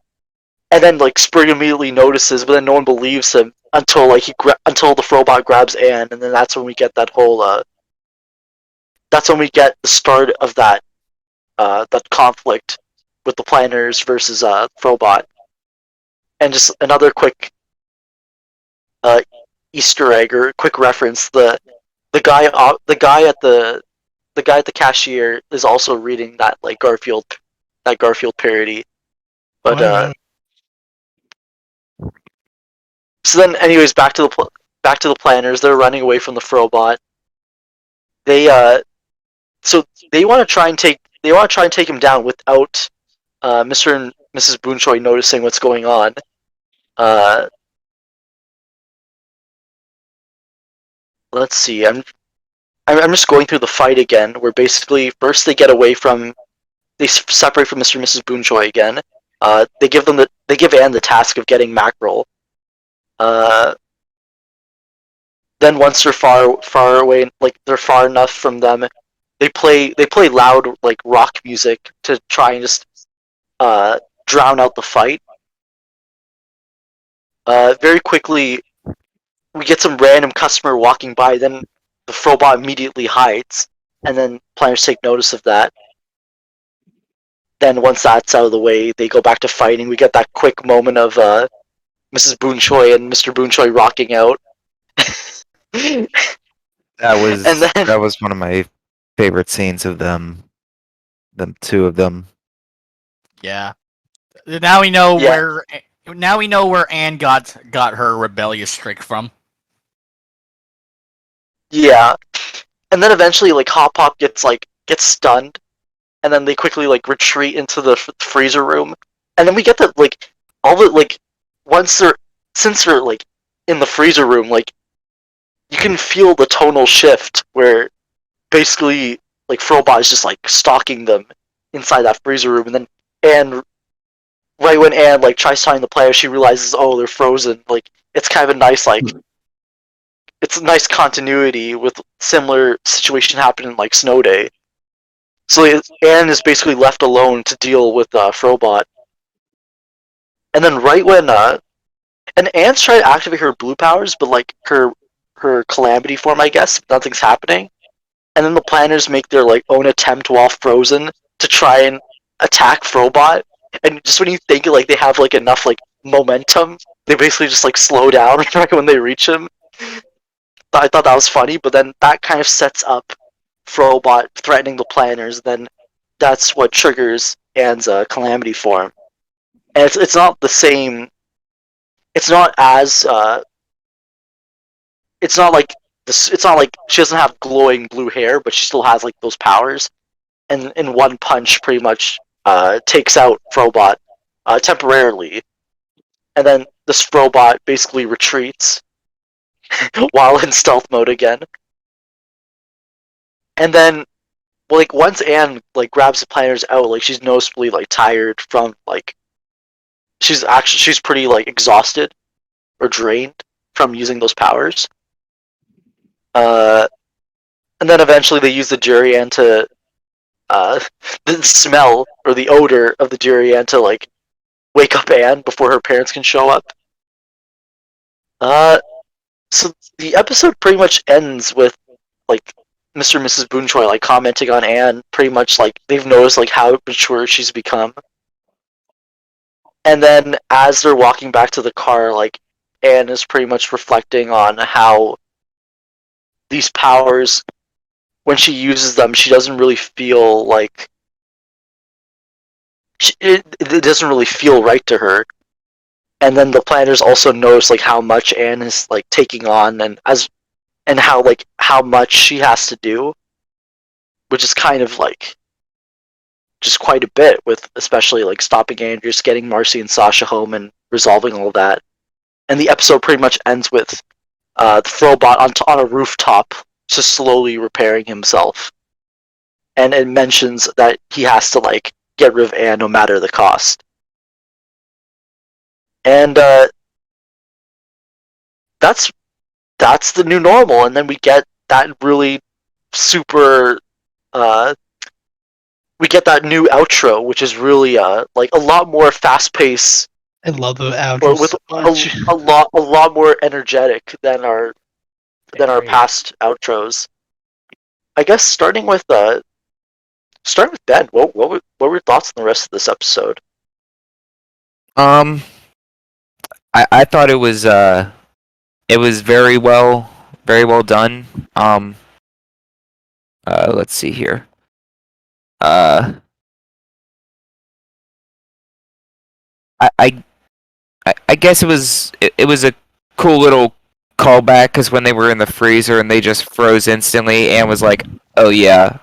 and then Sprig immediately notices, but then no one believes him until until the Frobot grabs Anne, and then that's when we get that whole that's when we get the start of that conflict with the planners versus Frobot. And just another quick Easter egg or quick reference: the guy at the cashier is also reading that Garfield parody. But Oh, so then, anyways, back to the planners. They're running away from the Frobot. They so they want to try and take him down without Mr. and Mrs. Boonchoi noticing what's going on. Uh, let's see. I'm just going through the fight again. Where basically first they separate from Mr. and Mrs. Boonchoi again. They give Anne the task of getting mackerel. Then once they're far away, like they're far enough from them, they play loud like rock music to try and just drown out the fight. Very quickly, we get some random customer walking by. Then the Frobot immediately hides, and then planners take notice of that. Then once that's out of the way, they go back to fighting. We get that quick moment of Mrs. Boonchoi and Mr. Boonchoi rocking out. That was And then that was one of my favorite scenes of them two of them. Yeah. Now we know Yeah. where. Now we know where Anne got her rebellious streak from. yeah, and then eventually like Hop Pop gets stunned, and then they quickly like retreat into the freezer room, and then we get the like all the like since they're like in the freezer room, like you can feel the tonal shift where basically like Frobot is just like stalking them inside that freezer room, and then Anne, right when Anne like tries telling the player, she realizes, oh, they're frozen. Like it's kind of a nice it's a nice continuity with similar situation happening like Snow Day. So Anne is basically left alone to deal with Frobot. And then right when and Anne's trying to activate her blue powers, but like her calamity form, I guess, nothing's happening. And then the planners make their like own attempt while frozen to try and attack Frobot. And just when you think like they have like enough like momentum, they basically just like slow down right when they reach him. I thought that was funny, but then that kind of sets up Frobot threatening the planners. Then that's what triggers Anne's calamity form, and it's not the same. It's not as it's not like this. It's not like she doesn't have glowing blue hair, but she still has like those powers. And in one punch, pretty much takes out Frobot temporarily, and then this Frobot basically retreats while in stealth mode again. And then like once Anne like grabs the planners out, like she's noticeably like tired from like she's pretty like exhausted or drained from using those powers. And then eventually they use the durian to the smell or the odor of the durian to like wake up Anne before her parents can show up. So the episode pretty much ends with like Mr. and Mrs. Boonchoi like commenting on Anne, pretty much like they've noticed like how mature she's become. And then as they're walking back to the car, like Anne is pretty much reflecting on how these powers, when she uses them, she doesn't really feel like it doesn't really feel right to her. And then the planners also notice like how much Anne is like taking on, and how much she has to do, which is kind of like just quite a bit, with especially like stopping Andrias, getting Marcy and Sasha home, and resolving all of that. And the episode pretty much ends with the Frobot on a rooftop, just slowly repairing himself, and it mentions that he has to like get rid of Anne no matter the cost. And that's the new normal. And then we get that really super we get that new outro, which is really like a lot more fast paced, I love the outro or with so much. a lot more energetic than our Very. past outros. I guess starting with Ben. What were your thoughts on the rest of this episode? I thought it was very well done. Let's see here. I guess it was a cool little callback because when they were in the freezer and they just froze instantly, and was like, "Oh yeah,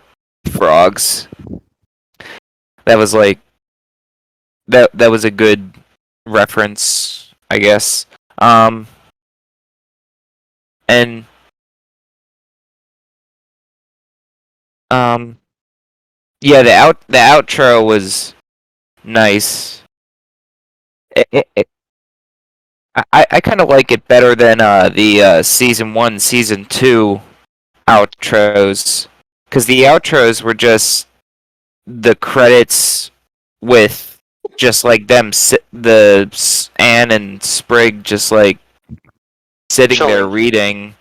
frogs." That was like that was a good reference, I guess. And um, yeah, the outro was nice. It, I kind of like it better than the season 1, season 2 outros, because the outros were just the credits with just like them, Anne and Sprig just like sitting there Chilling. reading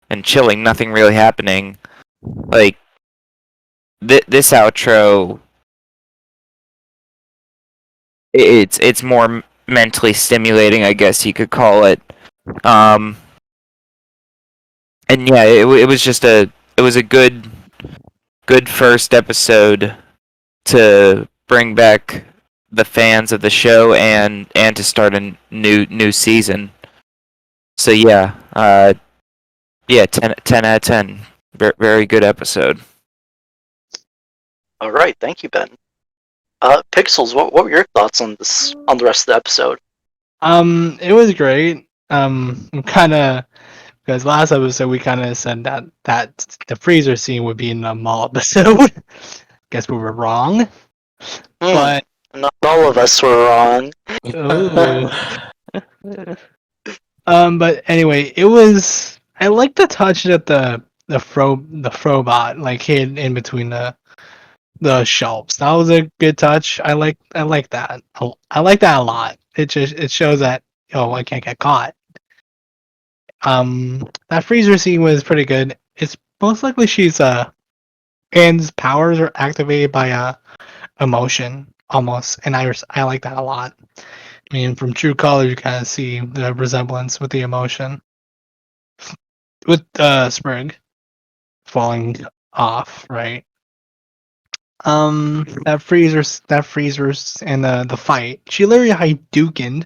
and chilling, nothing really happening. Like this outro, it's more mentally stimulating, I guess you could call it. Um, and yeah, it was just it was a good first episode to bring back the fans of the show and to start a new season. So yeah, yeah, 10 out of 10. Very good episode. All right, thank you, Ben. Pixels, what were your thoughts on the rest of the episode? It was great. Kind of because last episode we kind of said that the freezer scene would be in the mall episode. Guess we were wrong. But Not all of us were wrong. ooh. But anyway, it was. I like the touch that the Frobot like hid in between the shelves. That was a good touch. I like that. I like that a lot. It shows that I can't get caught. That freezer scene was pretty good. It's most likely she's Anne's powers are activated by emotion almost, and I like that a lot. I mean, from True Color, you kind of see the resemblance with the emotion with Sprig falling off, right? That freezers and the fight. She literally Hadoukened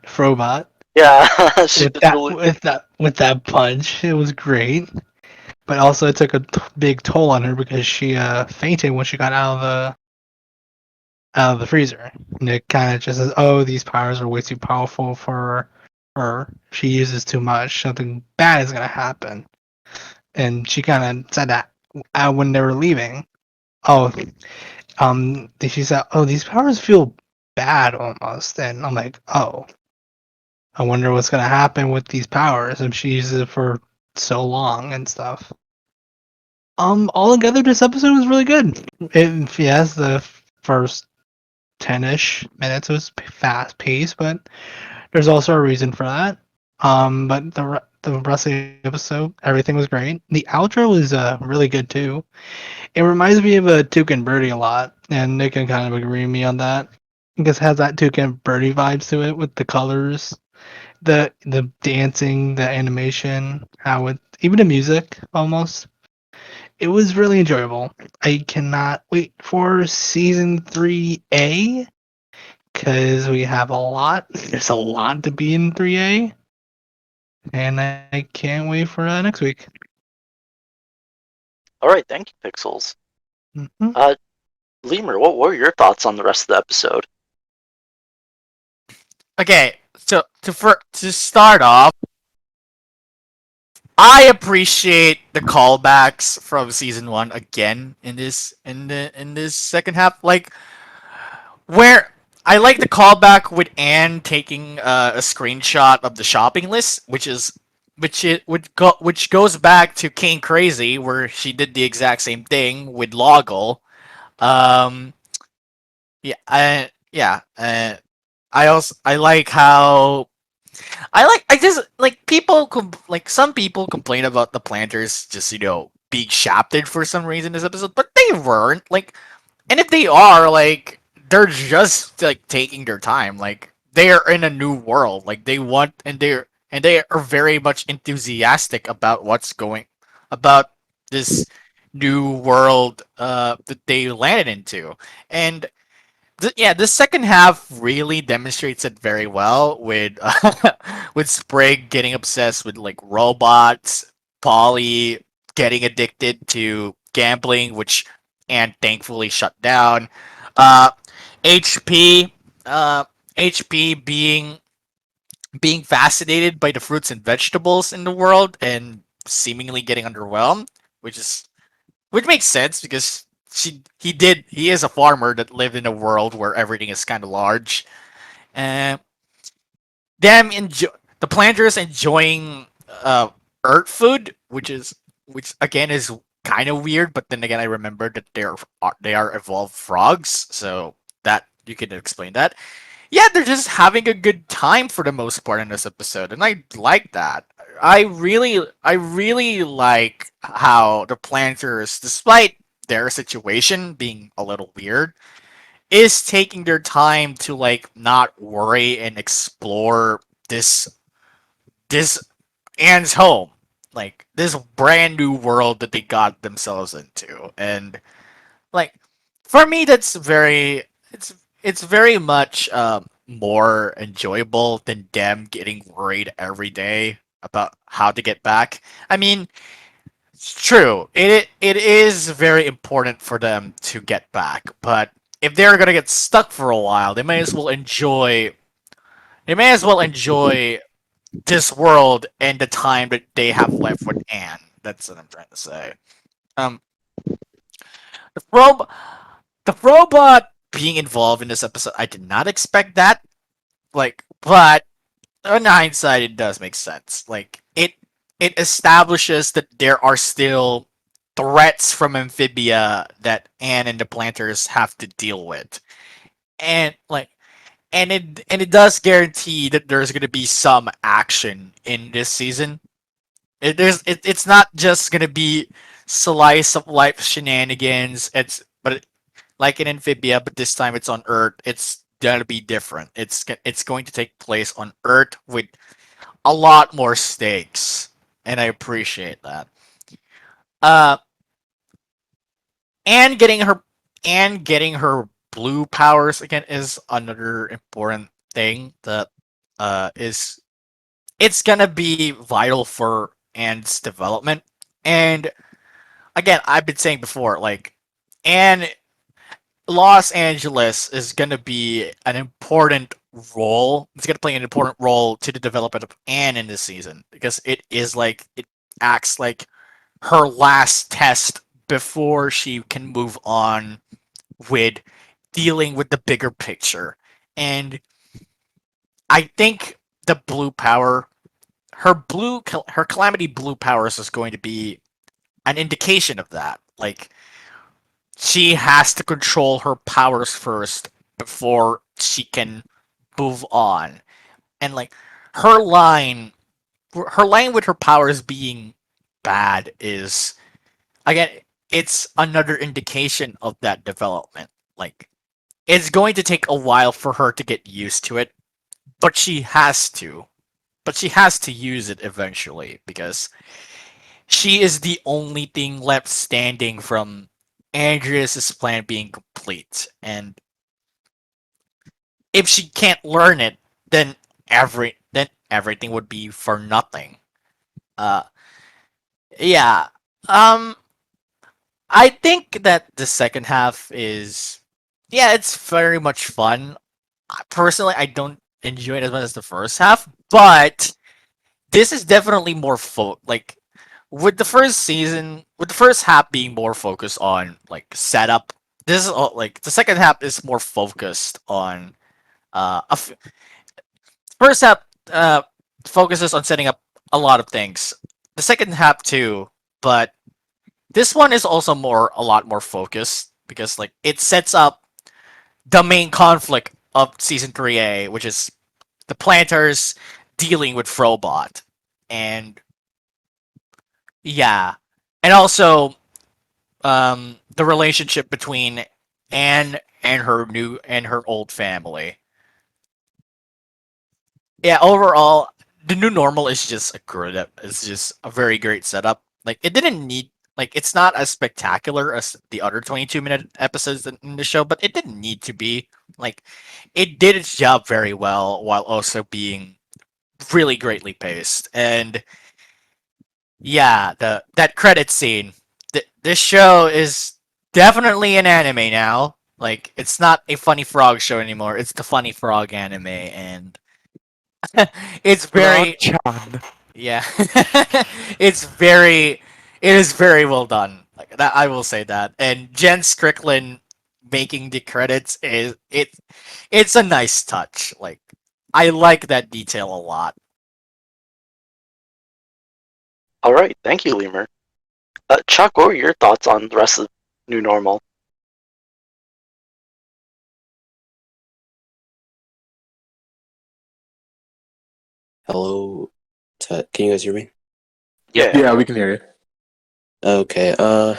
Frobot Yeah, she with did that really. with that punch. It was great, but also it took a big toll on her because she fainted when she got out of the freezer. And it kind of just says, "Oh, these powers are way too powerful for her. She uses too much. Something bad is gonna happen." And she kind of said that when they were leaving. Oh, she said, "Oh, these powers feel bad almost." And I'm like, "Oh, I wonder what's gonna happen with these powers if she uses it for so long and stuff." Altogether, this episode was really good. Yes, the first 10-ish minutes was fast paced, but there's also a reason for that. But the rest of the episode, everything was great. The outro was really good too. It reminds me of a Toucan Birdie a lot, and Nick can kind of agree with me on that. Because it has that Toucan Birdie vibes to it with the colors, the dancing, the animation, how it even the music almost. It was really enjoyable. I cannot wait for season 3A because we have a lot. There's a lot to be in 3A, and I can't wait for next week. All right, thank you, Pixels. Mhm. Lemur, what were your thoughts on the rest of the episode? Okay, so to start off, I appreciate the callbacks from season 1 again in this second half. Like where I like the callback with Anne taking a screenshot of the shopping list, which goes back to Kane Crazy, where she did the exact same thing with Loggle. Um, I like how I just like like some people complain about the planters just being shafted for some reason in this episode, but they weren't like, and if they are like they're just like taking their time, like they are in a new world, like they want and they are very much enthusiastic about what's going about this new world that they landed into, and this second half really demonstrates it very well with with Sprig getting obsessed with like robots, Polly getting addicted to gambling, which and thankfully shut down. Uh, HP, uh, HP being fascinated by the fruits and vegetables in the world and seemingly getting underwhelmed, which makes sense because he is a farmer that lived in a world where everything is kind of large. And them enjoy the planters enjoying earth food, which again is kind of weird. But then again, I remember that they are evolved frogs, so that you can explain that. Yeah, they're just having a good time for the most part in this episode, and I like that. I really like how the planters, despite their situation being a little weird, is taking their time to like not worry and explore this Anne's home, like this brand new world that they got themselves into, and like for me that's very it's very much more enjoyable than them getting worried every day about how to get back. I mean, it's true, it is very important for them to get back, but if they're gonna get stuck for a while, they may as well enjoy this world and the time that they have left with Anne. That's what I'm trying to say. Um, the rob the robot being involved in this episode, I did not expect that. Like, but in hindsight, it does make sense. Like, it establishes that there are still threats from Amphibia that Anne and the Planters have to deal with, and like, and it does guarantee that there's gonna be some action in this season. It's not just gonna be slice of life shenanigans. Like in Amphibia, but this time it's on Earth. It's gonna be different. It's going to take place on Earth with a lot more stakes, and I appreciate that. Uh, and getting her blue powers again is another important thing that is it's gonna be vital for Anne's development. And again, I've been saying before, like Anne Los Angeles is going to be an important role. It's going to play an important role to the development of Anne in this season because it acts like her last test before she can move on with dealing with the bigger picture. And I think the blue power, her calamity blue powers is going to be an indication of that. Like she has to control her powers first before she can move on. And like her line her line with her powers being bad is again it's another indication of that development. Like it's going to take a while for her to get used to it, but she has to. But she has to use it eventually because she is the only thing left standing from Andrias' plan being complete. And if she can't learn it, then everything would be for nothing. Uh yeah. Um I think that the second half is yeah, it's very much fun. Personally, I don't enjoy it as much as the first half, but this is definitely more like with the first half being more focused on like setup. This is like the second half is more focused on uh a f- first half focuses on setting up a lot of things. The second half too, but this one is also a lot more focused because like it sets up the main conflict of season 3A, which is the planters dealing with Frobot. And yeah. And also the relationship between Anne and her old family. Yeah, overall, the new normal is just a good. It's just a very great setup. Like it didn't need. Like it's not as spectacular as the other 22-minute episodes in the show, but it didn't need to be. Like it did its job very well while also being really greatly paced. And yeah, the that credit scene. This show is definitely an anime now. Like it's not a Funny Frog show anymore. It's the Funny Frog anime, and it's very Frog-chan. yeah. It is very well done. Like that, I will say that. And Jen Strickland making the credits it's a nice touch. Like I like that detail a lot. All right, thank you, Lemur. Chuck, what were your thoughts on the rest of New Normal? Hello, can you guys hear me? Yeah, we can hear you. Okay. I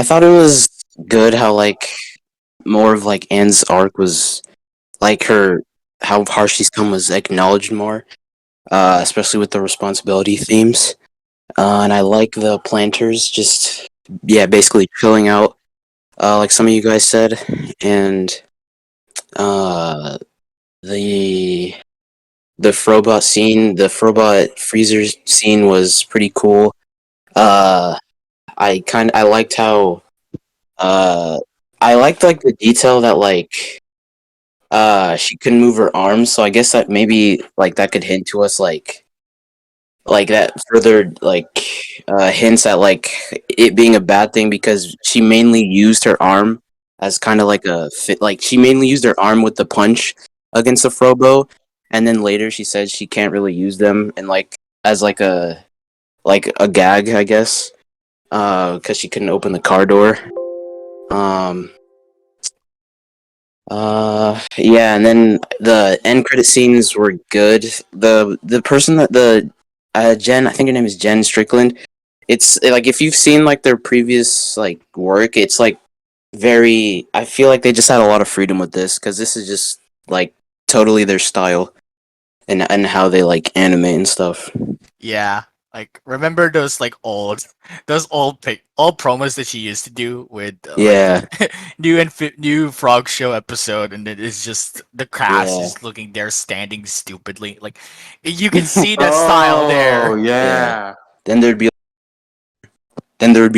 thought it was good how like more of like Anne's arc was like how far she's come was acknowledged more, especially with the responsibility themes. And I like the planters just basically chilling out, like some of you guys said, and uh the the Frobot freezer scene was pretty cool. Uh, I liked how uh I liked like the detail that like she couldn't move her arms, so I guess that maybe like that could hint to us like that further like hints at like it being a bad thing because she mainly used her arm as kind of like a fit, like she mainly used her arm with the punch against the Frobo, and then later she said she can't really use them and like as like a gag, I guess, because she couldn't open the car door. Um, yeah, and then the end credit scenes were good. The person that the Jen, I think her name is Jen Strickland. It's like if you've seen like their previous like work, it's like very. I feel like they just had a lot of freedom with this because this is just like totally their style and how they like anime and stuff. Yeah. Like remember those like old promos that she used to do with Yeah, like new Frog Show episode, and it is just the cast yeah, just looking there standing stupidly. Like you can see that style Oh, there. yeah. then there'd be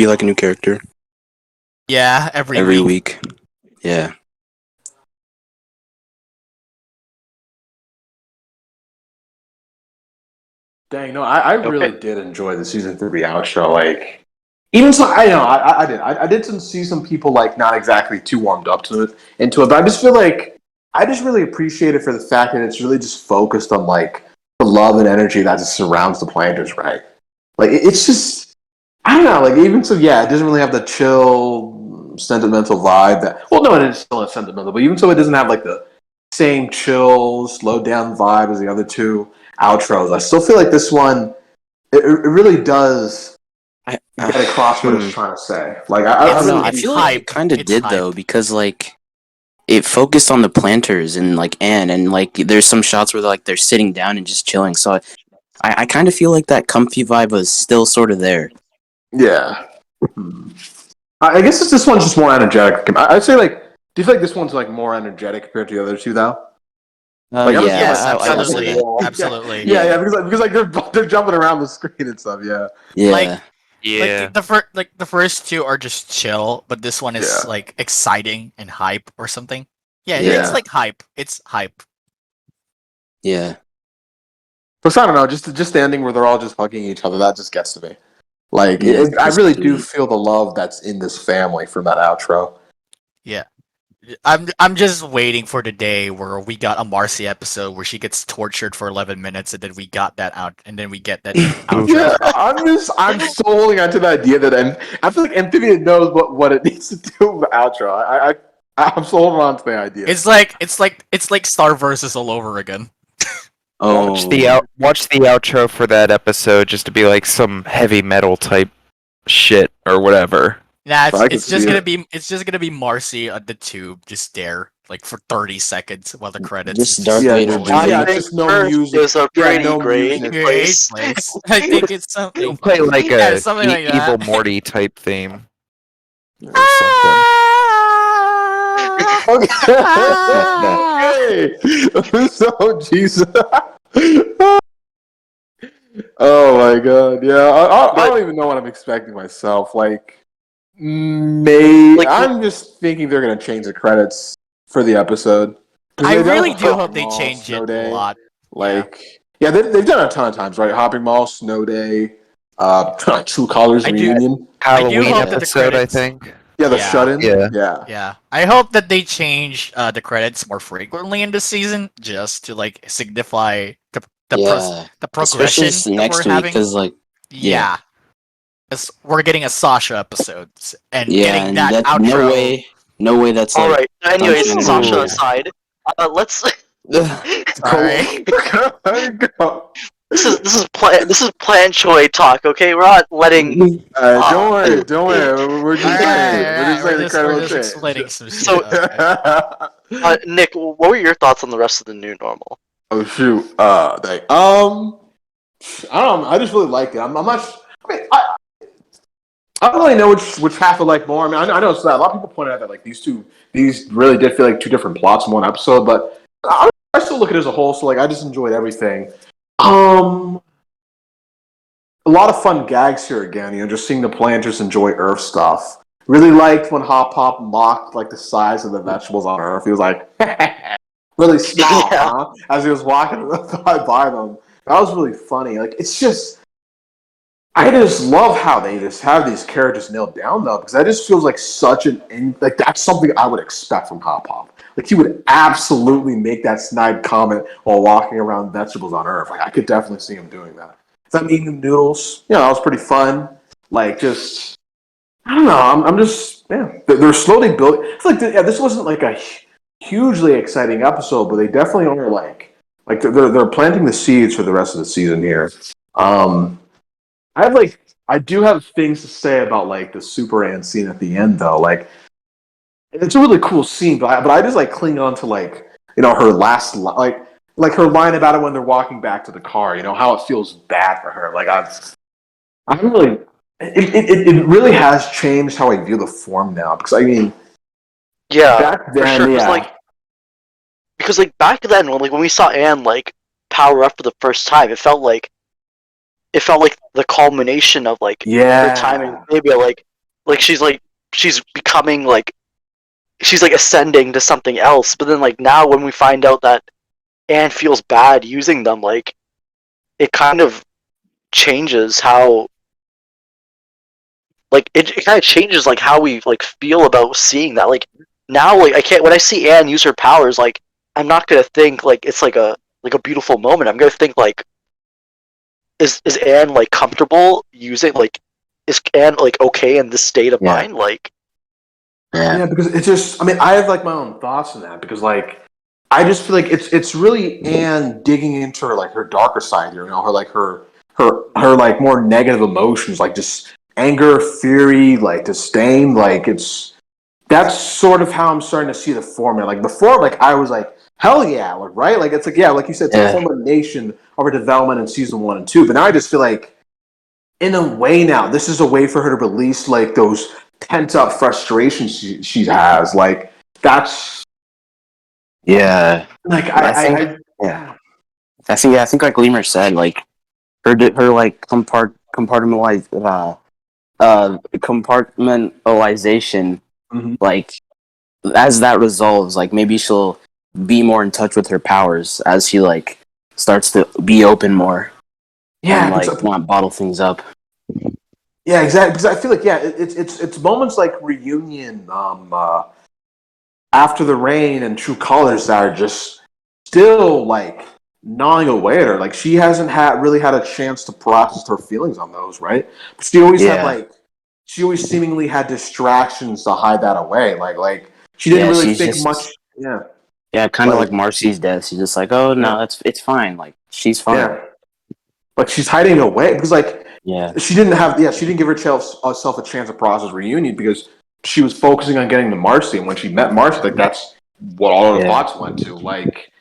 like a new character Yeah, every every week. week. Yeah. Dang, no, I really did enjoy the season 3 outro. Like, even so, I know I did. I did see some people like not exactly too warmed up to it into it, but I just feel like I just really appreciate it for the fact that it's really just focused on like the love and energy that just surrounds the planters, right? Like, it's just I don't know. Like, even so, yeah, it doesn't really have the chill, sentimental vibe that. Well, no, it is still sentimental, but even so, it doesn't have like the same chill, slowed down vibe as the other two outros. I still feel like this one, it really does I, get across what it's trying to say. Like, I I don't know. really I it's feel like hype. it kind of It's did hype. though, because like it focused on the planters and like Anne, and like there's some shots where like they're sitting down and just chilling. So I kind of feel like that comfy vibe was still sort of there. yeah. Hmm. I guess this one's just more energetic. I'd say, like, do you feel like this one's like more energetic compared to the other two, though? Like, I'm just Yeah, Yes, I would say absolutely. that. Absolutely. yeah, because like they're jumping around the screen and stuff. Yeah, Yeah, Like the first two are just chill, but this one is Yeah. like exciting and hype or something. Yeah, it's Yeah. like hype. It's hype. yeah, Plus, I don't know, just the ending where they're all just hugging each other. That just gets to me. Like, yeah. I It's really do sweet. feel the love that's in this family from that outro. Yeah. I'm just waiting for the day where we got a Marcy episode where she gets tortured for 11 minutes and then we got that out and then we get that outro. Yeah, I'm so holding on to the idea that I feel like Amphibia knows what it needs to do with the outro. I'm so holding on to the idea. It's like Star Versus all over again. Oh, Watch the outro for that episode just to be like some heavy metal type shit or whatever. Nah, I can it's just see gonna it. be Marcy on the tube just there like for 30 seconds while the credits. Just is Darth Yeah, Vader just, breathing. yeah, I it's think just no Earth music. is a Yeah, pretty no great music. place. place. I think it's something. It'll play like Yeah, a something like evil that. Morty type theme or something. Okay. So Jesus. Oh my god. Yeah, I don't even know what I'm expecting myself. Like, Like, I'm just thinking they're gonna change the credits for the episode. 'Cause I they've done it really with do Hopping hope they Mall, change Snow it a Day. lot. Like, yeah, they've done it a ton of times, right? Hopping Mall, Snow Day, True Colors I do- reunion. Halloween hope that the episode, I credits- think. Yeah, the Yeah. shut-in. Yeah. Yeah. I hope that they change the credits more frequently in this season, just to like signify the Yeah, progression especially that we're next week having. because like Yeah. 'Cause we're getting a Sasha episode and yeah, getting and that that outro. no way that's all like right. Anyways, Sunshine Sasha Ooh. aside, let's. Sorry. Go. This is Plan Choi talk. Okay, we're not letting. Don't worry, don't worry. We're just saying. We're just saying We're incredible just change. explaining some shit. So- Okay. Nick, what were your thoughts on the rest of the new normal? Oh shoot. I don't know. I just really liked it. I'm not. I mean, I don't really know which half I like more. I mean, I know it's a lot of people pointed out that like these really did feel like two different plots in one episode, but I still look at it as a whole. So like, I just enjoyed everything. A lot of fun gags here again. You know, just seeing the planters enjoy Earth stuff. Really liked when Hop Pop mocked like the size of the vegetables on Earth. He was like, really small, Yeah. huh? As he was walking by them. That was really funny. Like, it's just, I just love how they just have these characters nailed down though, because that just feels like like that's something I would expect from Hop Pop. Like he would absolutely make that snide comment while walking around vegetables on Earth. Like I could definitely see him doing that. Them eating noodles, that was pretty fun. Like just, I don't know. I'm just, they're slowly building. It's like this wasn't like a hugely exciting episode, but they definitely are like they're planting the seeds for the rest of the season here. I do have things to say about like the Super Ann scene at the end though. Like it's a really cool scene, but I just like cling on to like her last like her line about it when they're walking back to the car. How it feels bad for her. Like I'm really it really has changed how I view the form now because I mean back then, for sure. yeah. Because back then when we saw Anne like power up for the first time, it felt like the culmination of like her time in Amphibia, like she's becoming like she's like ascending to something else. But then like now when we find out that Anne feels bad using them, like it kind of changes how like it kind of changes like how we like feel about seeing that. Like now like I can't when I see Anne use her powers, like I'm not gonna think like it's like a beautiful moment. I'm gonna think like is Anne like comfortable using like is Anne like okay in this state of mind? Like yeah, because it's just I mean I have like my own thoughts on that because like I just feel like it's really Anne digging into her darker side here, her like her like more negative emotions, like just anger, fury, like disdain, like that's sort of how I'm starting to see the formula. Like before, like I was like, hell yeah, like, right? Like it's like like you said, it's a culmination of her development in season 1 and 2. But now I just feel like, in a way, now this is a way for her to release like those pent up frustrations she has. Like that's like I think like Lemur said, like her like compartmentalization, like as that resolves, like maybe she'll be more in touch with her powers as she like starts to be open more. And like not bottle things up. Yeah, exactly. Because I feel like it's moments like reunion, after the rain and True Colors that are just still like gnawing away at her. Like she hasn't really had a chance to process her feelings on those, right? But she always had she always seemingly had distractions to hide that away. Like she didn't really think much. Yeah. Yeah, kind of like Marcy's death. She's just like, oh no, it's fine. Like she's fine. Yeah. Like she's hiding away because like she didn't give herself a chance to process reunion because she was focusing on getting to Marcy, and when she met Marcy, like what all her Yeah. thoughts went to. Like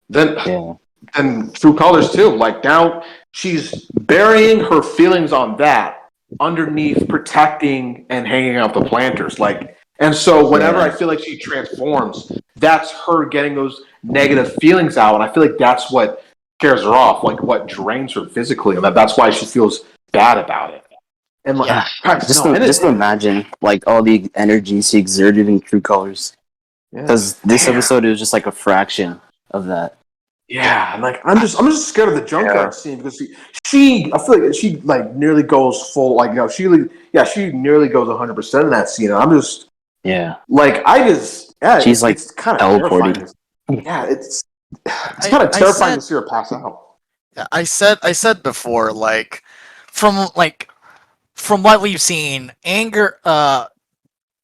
then Yeah. and True Colors too. Like now she's burying her feelings on that underneath protecting and hanging out the planters. Like, and so whenever I feel like she transforms, that's her getting those negative feelings out, and I feel like that's what scares her off, like what drains her physically, and that's why she feels bad about it. And like, Yeah. Just imagine like all the energy she exerted in True Colors. Because this episode is just like a fraction of that. Yeah, and like I'm just scared of the junkyard scene because she I feel like she like nearly goes full like she nearly goes 100% in that scene. And I'm just like she's like it's kind of teleporting. terrifying. Yeah, it's kind of terrifying to see her pass out. I said before, like from what we've seen, anger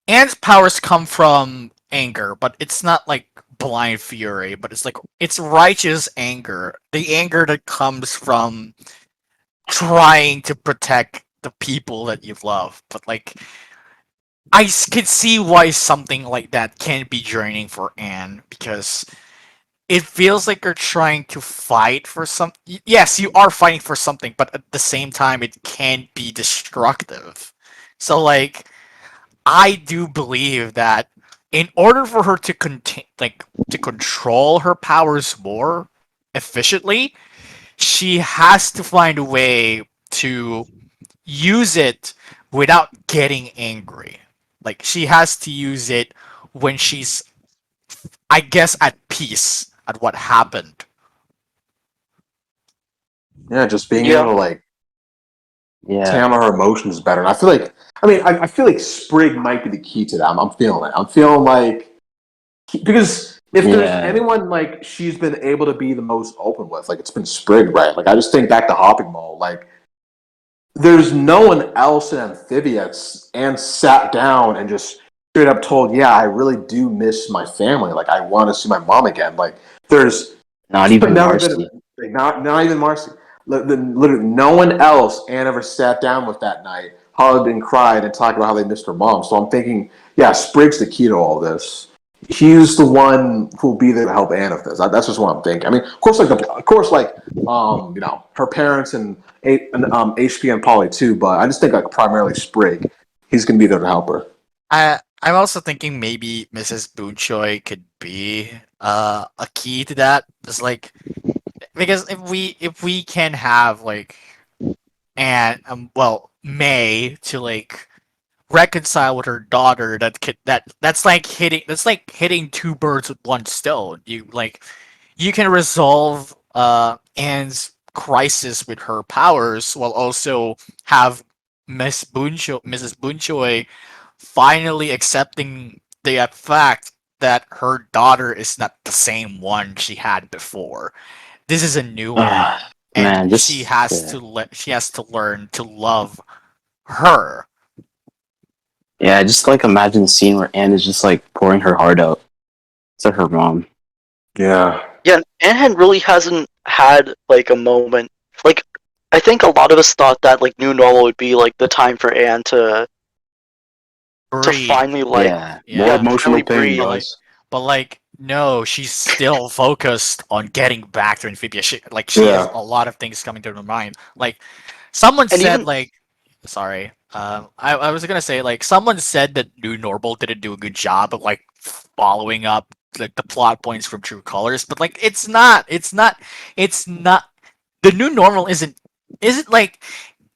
Ant's powers come from anger, but it's not like blind fury, but it's righteous anger. The anger that comes from trying to protect the people that you love. But like I could see why something like that can be draining for Anne because it feels like you're trying to fight for some. Yes, you are fighting for something, but at the same time, it can be destructive. So, like, I do believe that in order for her to to control her powers more efficiently, she has to find a way to use it without getting angry. Like, she has to use it when she's, I guess, at peace at what happened. Yeah, just being able to like channel her emotions better. And I feel like I feel like Sprig might be the key to that. I'm feeling it. I'm feeling like because if there's anyone like she's been able to be the most open with, like it's been Sprig, right? Like I just think back to Hopping Mall, like there's no one else in Amphibia and sat down and just straight up told, yeah, I really do miss my family. Like I want to see my mom again. Like there's not even Marcy. Not even Marcy. Literally, no one else Anne ever sat down with that night, hugged and cried and talked about how they missed her mom. So I'm thinking, yeah, Sprig's the key to all this. He's the one who'll be there to help Anne with this. That's just what I'm thinking. I mean, of course, her parents and HP and Polly too. But I just think like primarily Sprig. He's gonna be there to help her. I'm also thinking maybe Mrs. Boonchoy could be a key to that. It's like because if we can have like May to like reconcile with her daughter that's like hitting two birds with one stone. You can resolve Anne's crisis with her powers while also have Mrs. Boonchoy finally accepting the fact that her daughter is not the same one she had before. This is a new one, and she has to learn to love her. Yeah, just like imagine the scene where Anne is just like pouring her heart out to her mom. Yeah. Yeah, Anne really hasn't had like a moment. Like, I think a lot of us thought that like new normal would be like the time for Anne to finally like more emotional pain, breathe. But like no, she's still focused on getting back to Amphibia. She has a lot of things coming to her mind. Like someone said, sorry. I was gonna say like someone said that New Normal didn't do a good job of like following up like the plot points from True Colors, but like it's not. The New Normal isn't like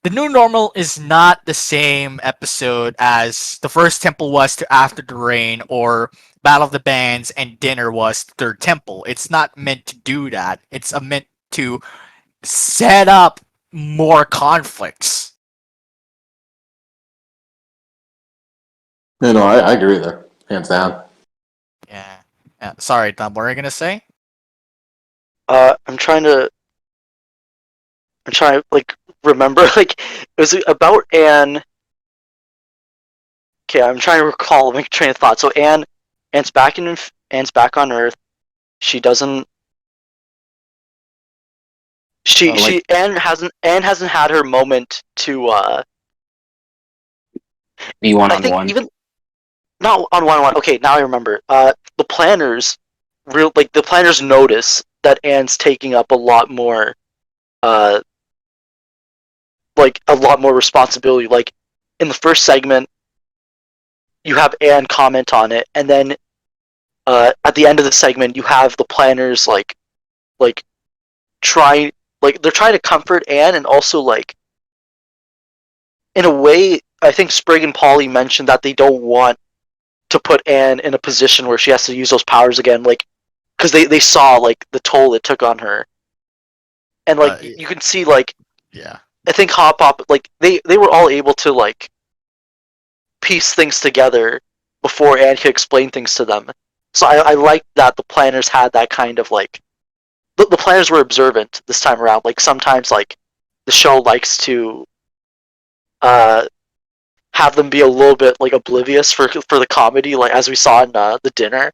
the New Normal is not the same episode as the first temple was to After the Rain or Battle of the Bands and Dinner was to Third Temple. It's not meant to do that. It's meant to set up more conflicts. No, I agree there. Hands down. Yeah. Sorry, Tom, what are you gonna say? I'm trying to like remember like it was about Anne. Okay, I'm trying to recall, make a train of thought. So Anne's back on Earth. She doesn't. Anne hasn't had her moment to be one-on-one. not on 1-1. Okay, now I remember. The planners, the planners notice that Anne's taking up a lot more, like a lot more responsibility. Like in the first segment, you have Anne comment on it, and then at the end of the segment, you have the planners like try like they're trying to comfort Anne, and also like in a way, I think Sprig and Polly mentioned that they don't want to put Anne in a position where she has to use those powers again, like because they saw like the toll it took on her, and like you can see like Yeah. I think Hop Pop like they were all able to like piece things together before Anne could explain things to them. So I like that the planners had that kind of like the planners were observant this time around. Like sometimes like the show likes to have them be a little bit like oblivious for the comedy, like as we saw in the dinner.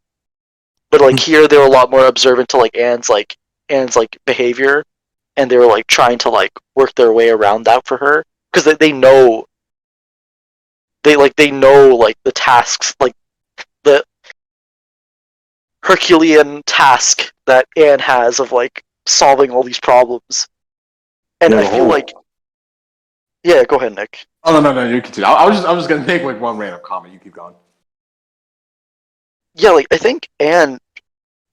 But like here, they were a lot more observant to like Anne's behavior, and they were like trying to like work their way around that for her because they know they know like the tasks, like the Herculean task that Anne has of like solving all these problems. And Yeah, I the feel whole- like, yeah, go ahead, Nick. Oh no, you continue. I was just gonna make like one random comment. You keep going. Yeah, like I think Anne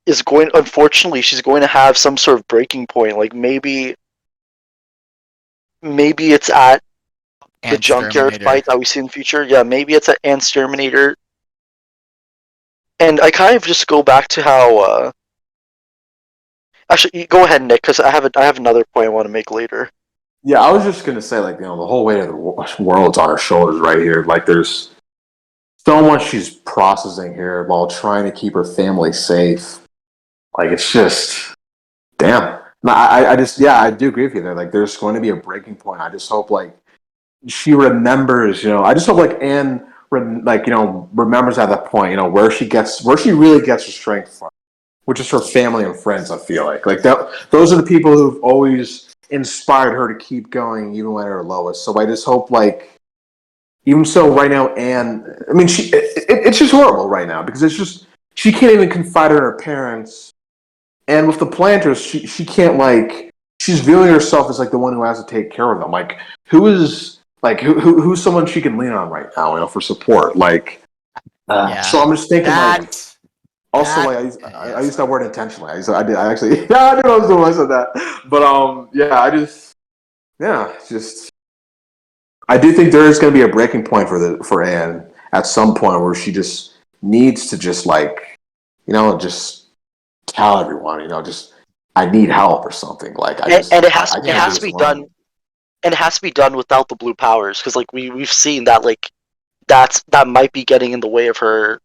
is going. Unfortunately, she's going to have some sort of breaking point. Like maybe it's at the And junkyard Terminator. fight that we see in the future. Yeah, maybe it's at Anne's Terminator. And I kind of just go back to how. Actually, go ahead, Nick, because I have another point I want to make later. Yeah, I was just gonna say, like, the whole weight of the world's on her shoulders right here. Like, there's so much she's processing here while trying to keep her family safe. Like, it's just, damn. No, I just, yeah, I do agree with you there. Like, there's going to be a breaking point. I just hope, like, she remembers. I just hope, like, Anne, remembers at that point. Where she really gets her strength from, which is her family and friends. I feel like those are the people who've always inspired her to keep going even when at her lowest. So I just hope, like, even so right now, Anne, I mean, it's just horrible right now because it's just, she can't even confide in her parents. And with the planters, she can't, like, she's viewing herself as like the one who has to take care of them. Like, who's someone she can lean on right now, for support? Like, Yeah. so I'm just thinking, like, That. also, that- like, yeah, I used that sorry. word intentionally. I did. I actually, yeah, I knew I was the one who said that. But yeah, I do think there is going to be a breaking point for Anne at some point where she just needs to just, like, just tell everyone, just, I need help or something. Like, And it has I can't do to this be alone. done, and it has to be done without the blue powers, because like we've seen that like that might be getting in the way of her.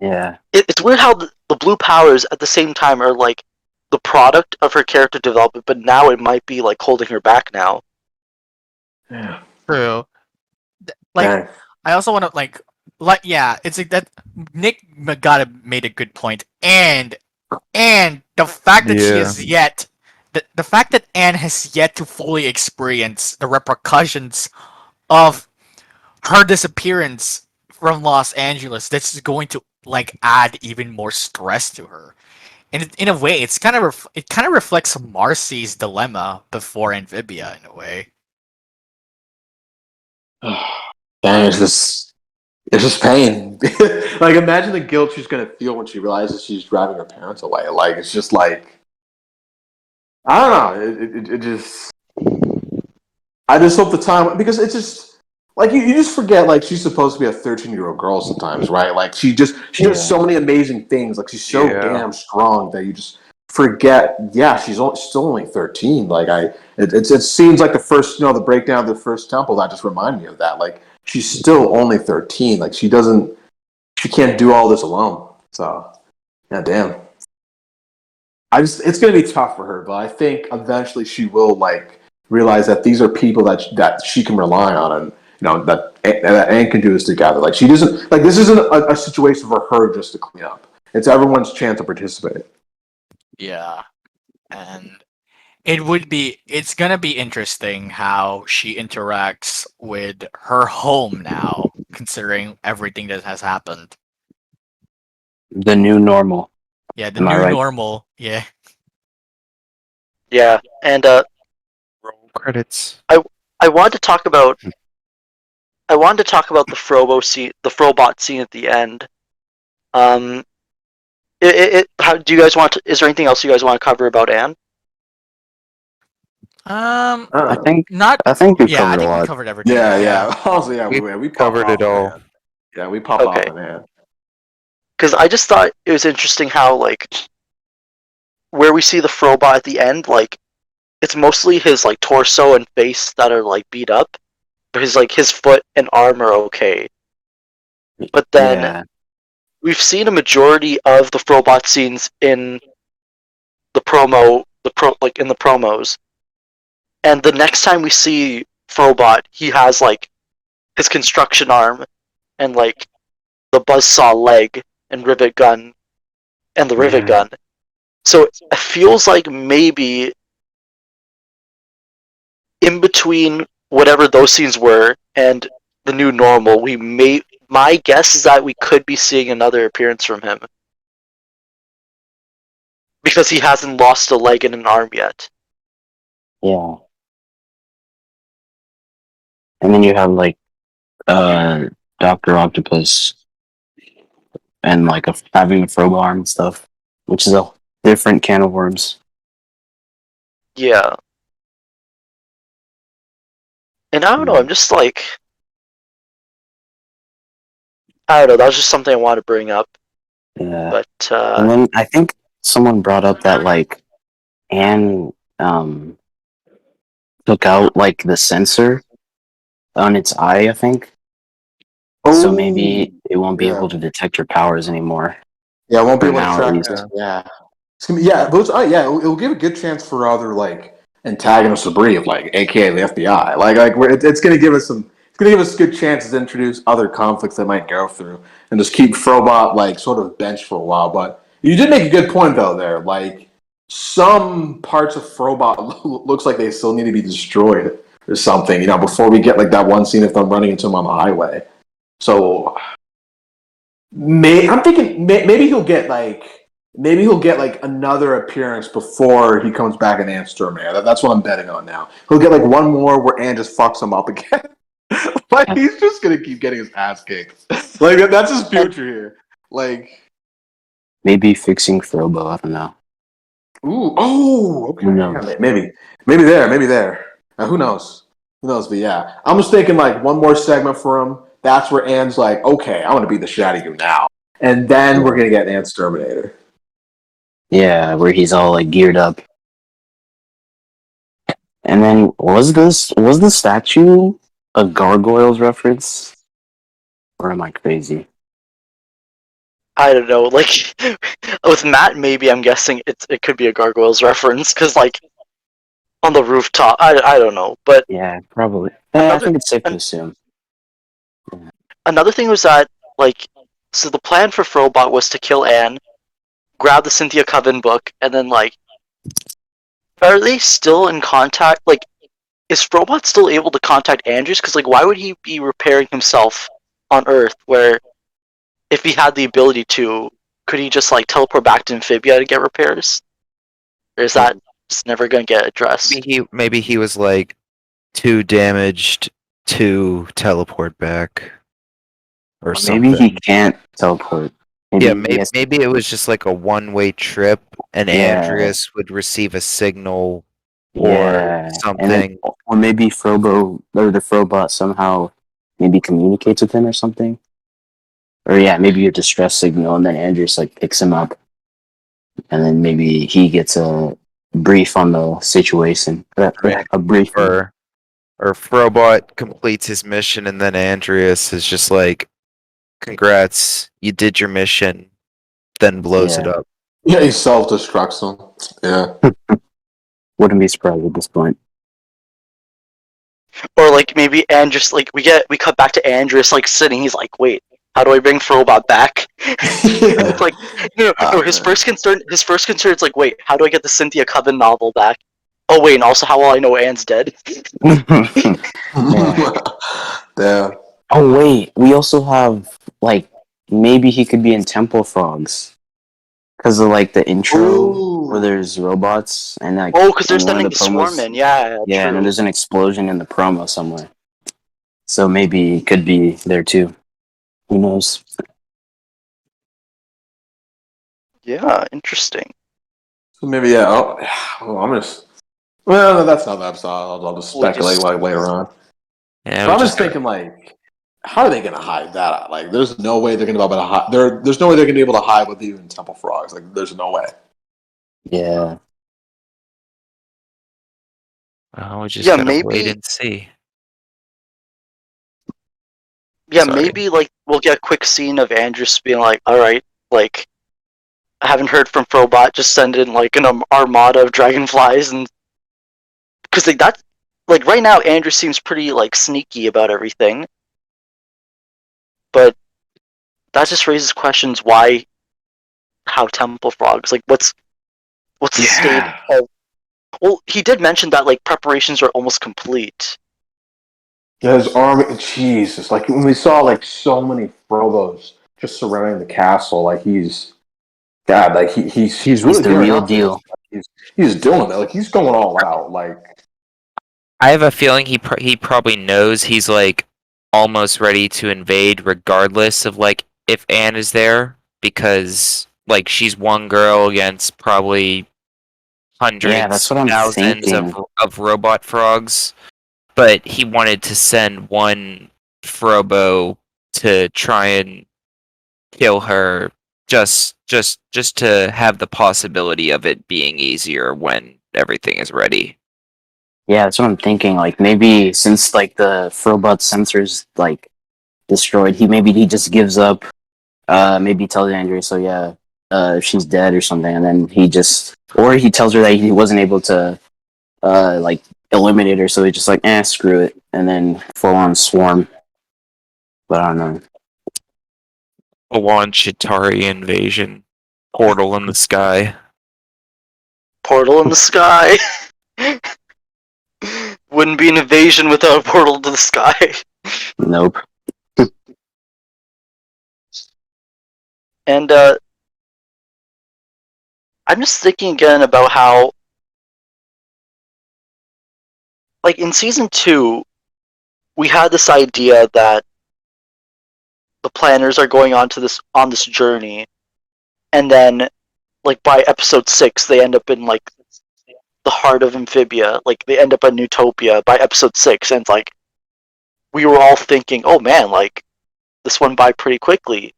Yeah. It's weird how the blue powers at the same time are like the product of her character development, but now it might be like holding her back now. Yeah. True. Like, Dang. I also want to yeah, it's like that. Nick Magada made a good point, and the fact that she Yeah. has yet, the fact that Anne has yet to fully experience the repercussions of her disappearance from Los Angeles, that's going to like add even more stress to her. And in a way, it kind of reflects Marcy's dilemma before Amphibia in a way. Dang, it's just pain. Like, imagine the guilt she's gonna feel when she realizes she's driving her parents away. Like, it's just like, I don't know. It just, I just hope the time, because it's just like, you just forget, like, she's supposed to be a 13-year-old girl sometimes, right? Like, she does so many amazing things. Like, she's so damn strong that you just forget. Yeah, she's still only 13. Like, it seems like the first, the breakdown of the first temple that just reminded me of that. Like, she's still only 13. Like, she can't do all this alone. So, yeah, damn. It's gonna be tough for her, but I think eventually she will, like, realize that these are people that she can rely on, and that Anne can do this together. Like, she doesn't, like, this isn't a situation for her just to clean up. It's everyone's chance to participate. Yeah, and it's gonna be interesting how she interacts with her home now, considering everything that has happened. The new normal. Yeah, the Am I new right? normal. Yeah. Yeah, and Roll credits. I wanted to talk about the Frobo scene, the Frobot scene at the end. How do you guys want to? Is there anything else you guys want to cover about Anne? I think Not. I think we Yeah, I covered a think we lot. covered everything. Yeah. Honestly, yeah, We we popped covered off it on all. Anne. Yeah, we popped off Okay. on Anne. Because I just thought it was interesting how like where we see the Frobot at the end, like it's mostly his like torso and face that are like beat up, but his foot and arm are okay. But then Yeah. we've seen a majority of the Frobot scenes in the like in the promos, and the next time we see Frobot, he has like his construction arm and like the buzzsaw leg and rivet gun and the rivet Yeah. gun. So it feels like maybe in between whatever those scenes were and the new normal, my guess is that we could be seeing another appearance from him. Because he hasn't lost a leg and an arm yet. Yeah. And then you have like Dr. Octopus and like having a Frobo arm and stuff, which is a different can of worms. Yeah. And I don't know, I'm just like I don't know, that was just something I wanted to bring up. Yeah. But And then I think someone brought up that like Anne took out like the sensor on its eye, I think. So maybe it won't be yeah. able to detect your powers anymore. Yeah, I won't be For able to now, at track least. them. Yeah. It's gonna be, yeah, but it'll give a good chance for other like antagonists to breathe, like AKA the FBI. It's gonna give us good chances to introduce other conflicts that might go through and just keep Frobot like sort of benched for a while. But you did make a good point though there. Like some parts of Frobot looks like they still need to be destroyed or something, before we get like that one scene of them running into him on the highway. So I'm thinking maybe he'll get like another appearance before he comes back in Ant's Terminator. That's what I'm betting on now. He'll get like one more where Ant just fucks him up again. Like he's just gonna keep getting his ass kicked. Like that's his future here. Like Maybe fixing Frobo, I don't know. Okay. Who knows? Yeah, maybe there. Who knows? But yeah, I'm just thinking like one more segment for him. That's where Ant's like, okay, I want to be the Shadigu now, and then we're gonna get Ant's Terminator. Yeah, where he's all like geared up. And then was the statue a Gargoyles reference? Or am I crazy? I don't know, like with Matt maybe I'm guessing it could be a Gargoyles reference, because like on the rooftop, I don't know. But Yeah, probably. I think it's safe to assume. another thing was that like so the plan for Frobot was to kill Anne, grab the Cynthia Coven book, and then like are they still in contact? Like is Frobot still able to contact Andrias? Because like why would he be repairing himself on Earth where if he had the ability to, could he just like teleport back to Amphibia to get repairs? Or is that just never gonna get addressed? Maybe he was like too damaged to teleport back, or Maybe something. he can't teleport. Maybe it was just like a one-way trip, and Andrias would receive a signal or something. Or maybe Frobo or the Frobot somehow maybe communicates with him or something. Or maybe a distress signal, and then Andrias like picks him up, and then maybe he gets a brief on the situation. A brief. Or Frobot completes his mission, and then Andrias is just like, "Congrats, you did your mission," then blows it up. Yeah, he self-destructs him. Yeah. Wouldn't be surprised at this point. Or like maybe Andrias, like we cut back to Andrias like sitting. He's like, wait, how do I bring Frobot back? It's like no, his first concern is like, wait, how do I get the Cynthia Coven novel back? Oh wait, and also how will I know Anne's dead? Yeah. Oh wait, we also have like maybe he could be in Temple Frogs because of like the intro where Ooh. there's robots and like Oh, because they're in one of sending the the swarm promos. in. Yeah, Yeah, and then true. there's an explosion in the promo somewhere. So maybe he could be there too. Who knows? Yeah, interesting. So maybe yeah. I'm just. Well, no, that's not the episode. I'll just We'll speculate just- like later on. Yeah, But I'm just thinking like, how are they gonna hide that out? Like, there's no way they're gonna be able to hide. There's no way they're gonna be able to hide with even Temple Frogs. Like, there's no way. Yeah. well, we just Yeah, gotta wait maybe. and see. Yeah, Sorry. maybe like we'll get a quick scene of Andrias being like, "All right, like I haven't heard from Frobot. Just send in like an armada of dragonflies," and because like that, like right now, Andrias seems pretty like sneaky about everything, but that just raises questions: why, how Temple Frogs? Like, what's the state Yeah. of? Well, he did mention that like preparations are almost complete. Yeah, his army. Jesus, like when we saw like so many Frobos just surrounding the castle, like he's God, like he's really the gearing real up for this. deal. Like, he's doing it. Like he's going all out. Like I have a feeling he probably knows he's like almost ready to invade, regardless of like if Anne is there, because like she's one girl against probably Yeah, that's hundreds, what I'm thousands thinking. of robot frogs. But he wanted to send one Frobo to try and kill her, just to have the possibility of it being easier when everything is ready. Yeah, that's what I'm thinking. Like maybe since like the Frobot sensors like destroyed, he just gives up. Maybe tells Andrea, so yeah, she's dead or something, and then or he tells her that he wasn't able to like eliminate her, so he's just like, screw it, and then full on swarm. But I don't know. A one Chitari invasion portal in the sky. Portal in the sky. Wouldn't be an invasion without a portal to the sky. Nope. And I'm just thinking again about how, like in season 2, we had this idea that the planners are going on this journey, and then like by episode 6, they end up in like the heart of Amphibia. Like they end up in Utopia by episode 6, and like we were all thinking, oh man, like this went by pretty quickly.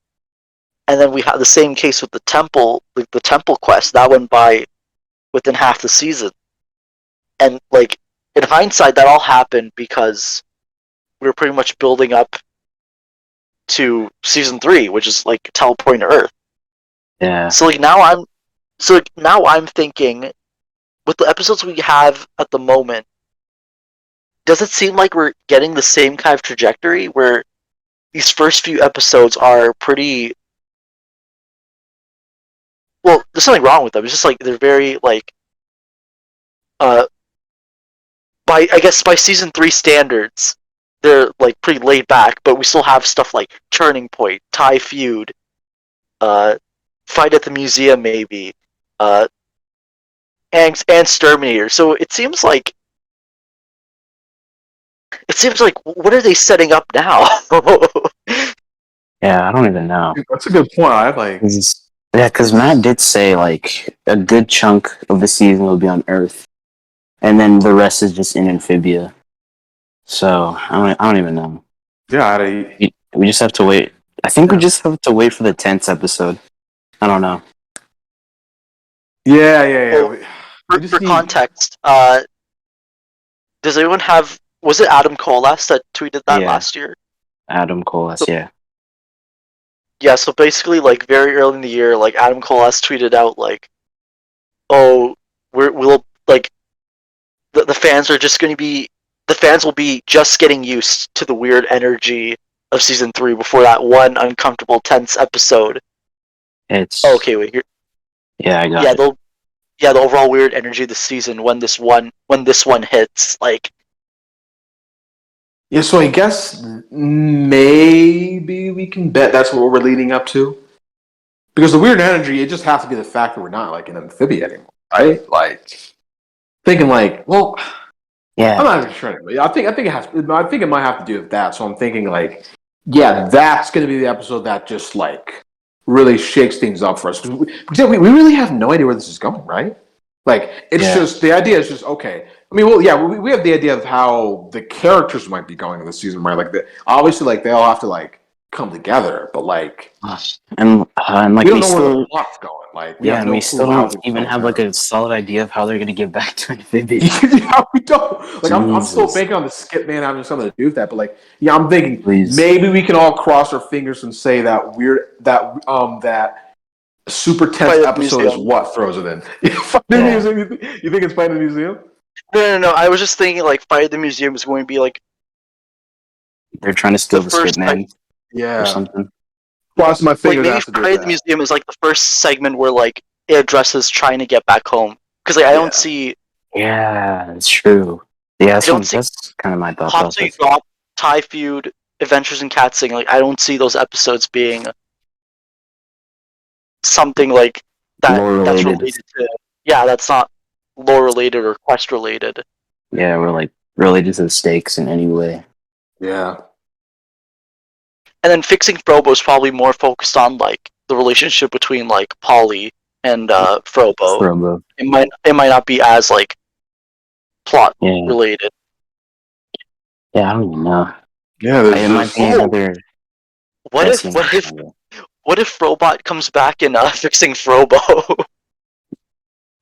And then we had the same case with the temple, like the temple quest that went by within half the season. And like in hindsight, that all happened because we were pretty much building up to season 3, which is like teleporting to Earth. Yeah. So now I'm thinking, with the episodes we have at the moment, does it seem like we're getting the same kind of trajectory where these first few episodes are pretty, well, there's something wrong with them. It's just like they're very like by season 3 standards, they're like pretty laid back, but we still have stuff like Turning Point, Thai Feud, Fight at the Museum, maybe, and Terminator. So it seems like what are they setting up now? Yeah, I don't even know. that's a good point. I like. Because Matt did say like a good chunk of the season will be on Earth, and then the rest is just in Amphibia. So I don't even know. Yeah, We just have to wait. I think we just have to wait for the 10th episode. I don't know. yeah. Well, for context, does anyone have? Was it Adam Colas that tweeted that Yeah. last year? Adam Colas, yeah. Yeah, so basically, like very early in the year, like Adam Colas tweeted out like, "Oh, we'll like the fans are just going to be the fans will be just getting used to the weird energy of season 3 before that one uncomfortable tense episode." It's Oh, okay, wait here. Yeah, I got Yeah, it. the overall weird energy of the season when this one hits. Like, Yeah, so I guess maybe we can bet that's what we're leading up to. Because the weird energy, it just has to be the fact that we're not like an amphibia anymore, right? Like thinking like, well, Yeah. I'm not even sure. I think it might have to do with that. So I'm thinking like, yeah, that's going to be the episode that just like really shakes things up for us. Because we really have no idea where this is going, right? Like it's just the idea is just okay. I mean, well, yeah, we have the idea of how the characters might be going in the season, right? Like obviously, like they all have to like come together, but like And like we don't we know where the still, plot's going. Like we yeah, have and no we clue still how don't things even going have like down. a solid idea of how they're gonna get back to Amphibia. Yeah, we don't. Like I'm still Jesus. banking on the skip man having something to do with that. But like, yeah, I'm thinking Please. maybe we can all cross our fingers and say that that super tense Fight at the episode is museum. what throws it in. Fight at the Yeah. museum. You think it's Fight at the Museum? No. I was just thinking like Fight at the Museum is going to be like They're trying to steal the the skip first man or Yeah. something. Cross my like fingers maybe have to do Fight with at the that. Museum is like the first segment where like it addresses trying to get back home because like I don't see Yeah, it's true. Yeah, I don't see that's kind of my thought Hopsy process. Drop, Thai Feud, Adventures in Cat Sing. Like I don't see those episodes being something like that Lore that's related. related to that's not lore related or quest related. Yeah, we're like related to the stakes in any way. Yeah. And then Fixing Frobo is probably more focused on like the relationship between like Polly and Frobo. Frobo. It might not be as like plot Yeah. related. Yeah, I don't even know. Yeah. It might be another. What if Frobot comes back in Fixing Frobo?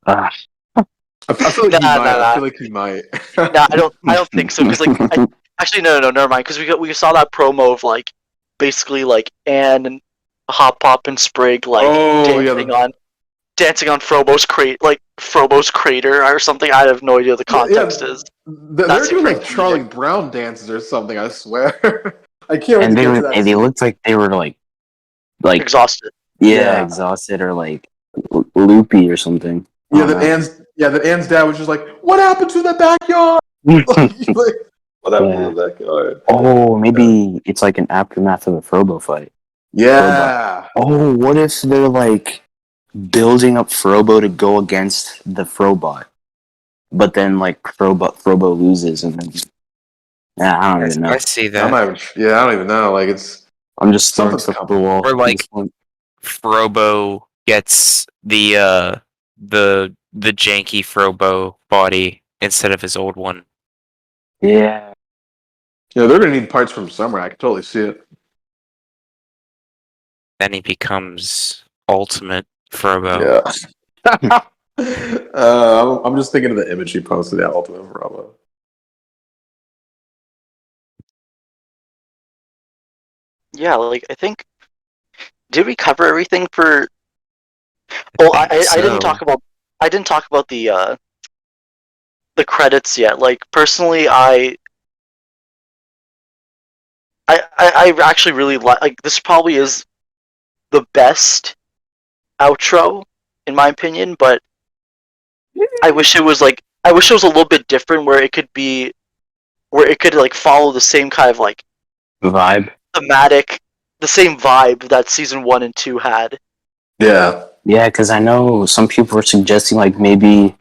I feel like he Nah, might. nah. I feel like he might. No, I don't think so. Because like, actually, no, never mind. Because we saw that promo of like, basically like Anne and Hop Pop and Sprig like dancing on Frobo's crater or something. I have no idea what the context is. They're That's doing like crazy. Charlie Brown dances or something. I swear. I can't wait And to get to that. they looked like they were like Exhausted. yeah, exhausted or like loopy or something. Yeah, that Anne's dad was just like, "What happened to the backyard?" Like, what happened to the backyard? Oh, maybe it's like an aftermath of a Frobo fight. Yeah. Oh, what if they're like building up Frobo to go against the Frobot, but then like Frobo loses and then I don't even know. I see I'm that. not even, I don't even know. Like it's I'm just throwing something's stuff at the wall. Or like at this point. Frobo gets the janky Frobo body instead of his old one. Yeah. they're gonna need parts from somewhere. I can totally see it. Then he becomes Ultimate Frobo. Yeah. I'm just thinking of the image he posted at Ultimate Bravo. Yeah, like I think. Did we cover everything for? Well, I didn't talk about the credits yet. Like personally, I actually really like this. Probably is the best outro in my opinion, but I wish it was a little bit different where it could like follow the same kind of like Vibe. thematic, the same vibe that season 1 and 2 had. Yeah. Yeah, because I know some people were suggesting like maybe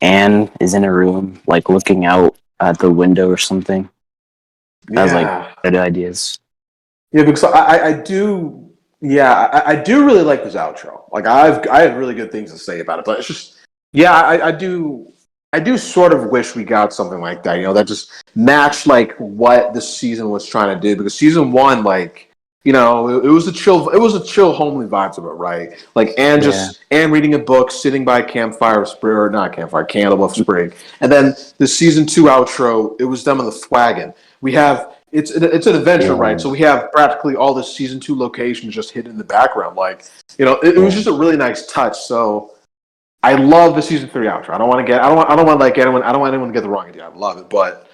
Anne is in a room like looking out at the window or something. That was like good ideas. Yeah, because I do. Yeah, I do really like this outro. Like I have really good things to say about it, but it's just I do sort of wish we got something like that. That just matched like what the season was trying to do. Because season 1, like it was a chill homely vibe to it, right? Like Anne reading a book, sitting by a campfire of spring, or not campfire, candle of spring, and then the season 2 outro, it was them on the flagon. We have it's an adventure, right? So we have practically all the season 2 locations just hidden in the background. Like it was just a really nice touch. So I love the season 3 outro. I don't want anyone to get the wrong idea. I love it, but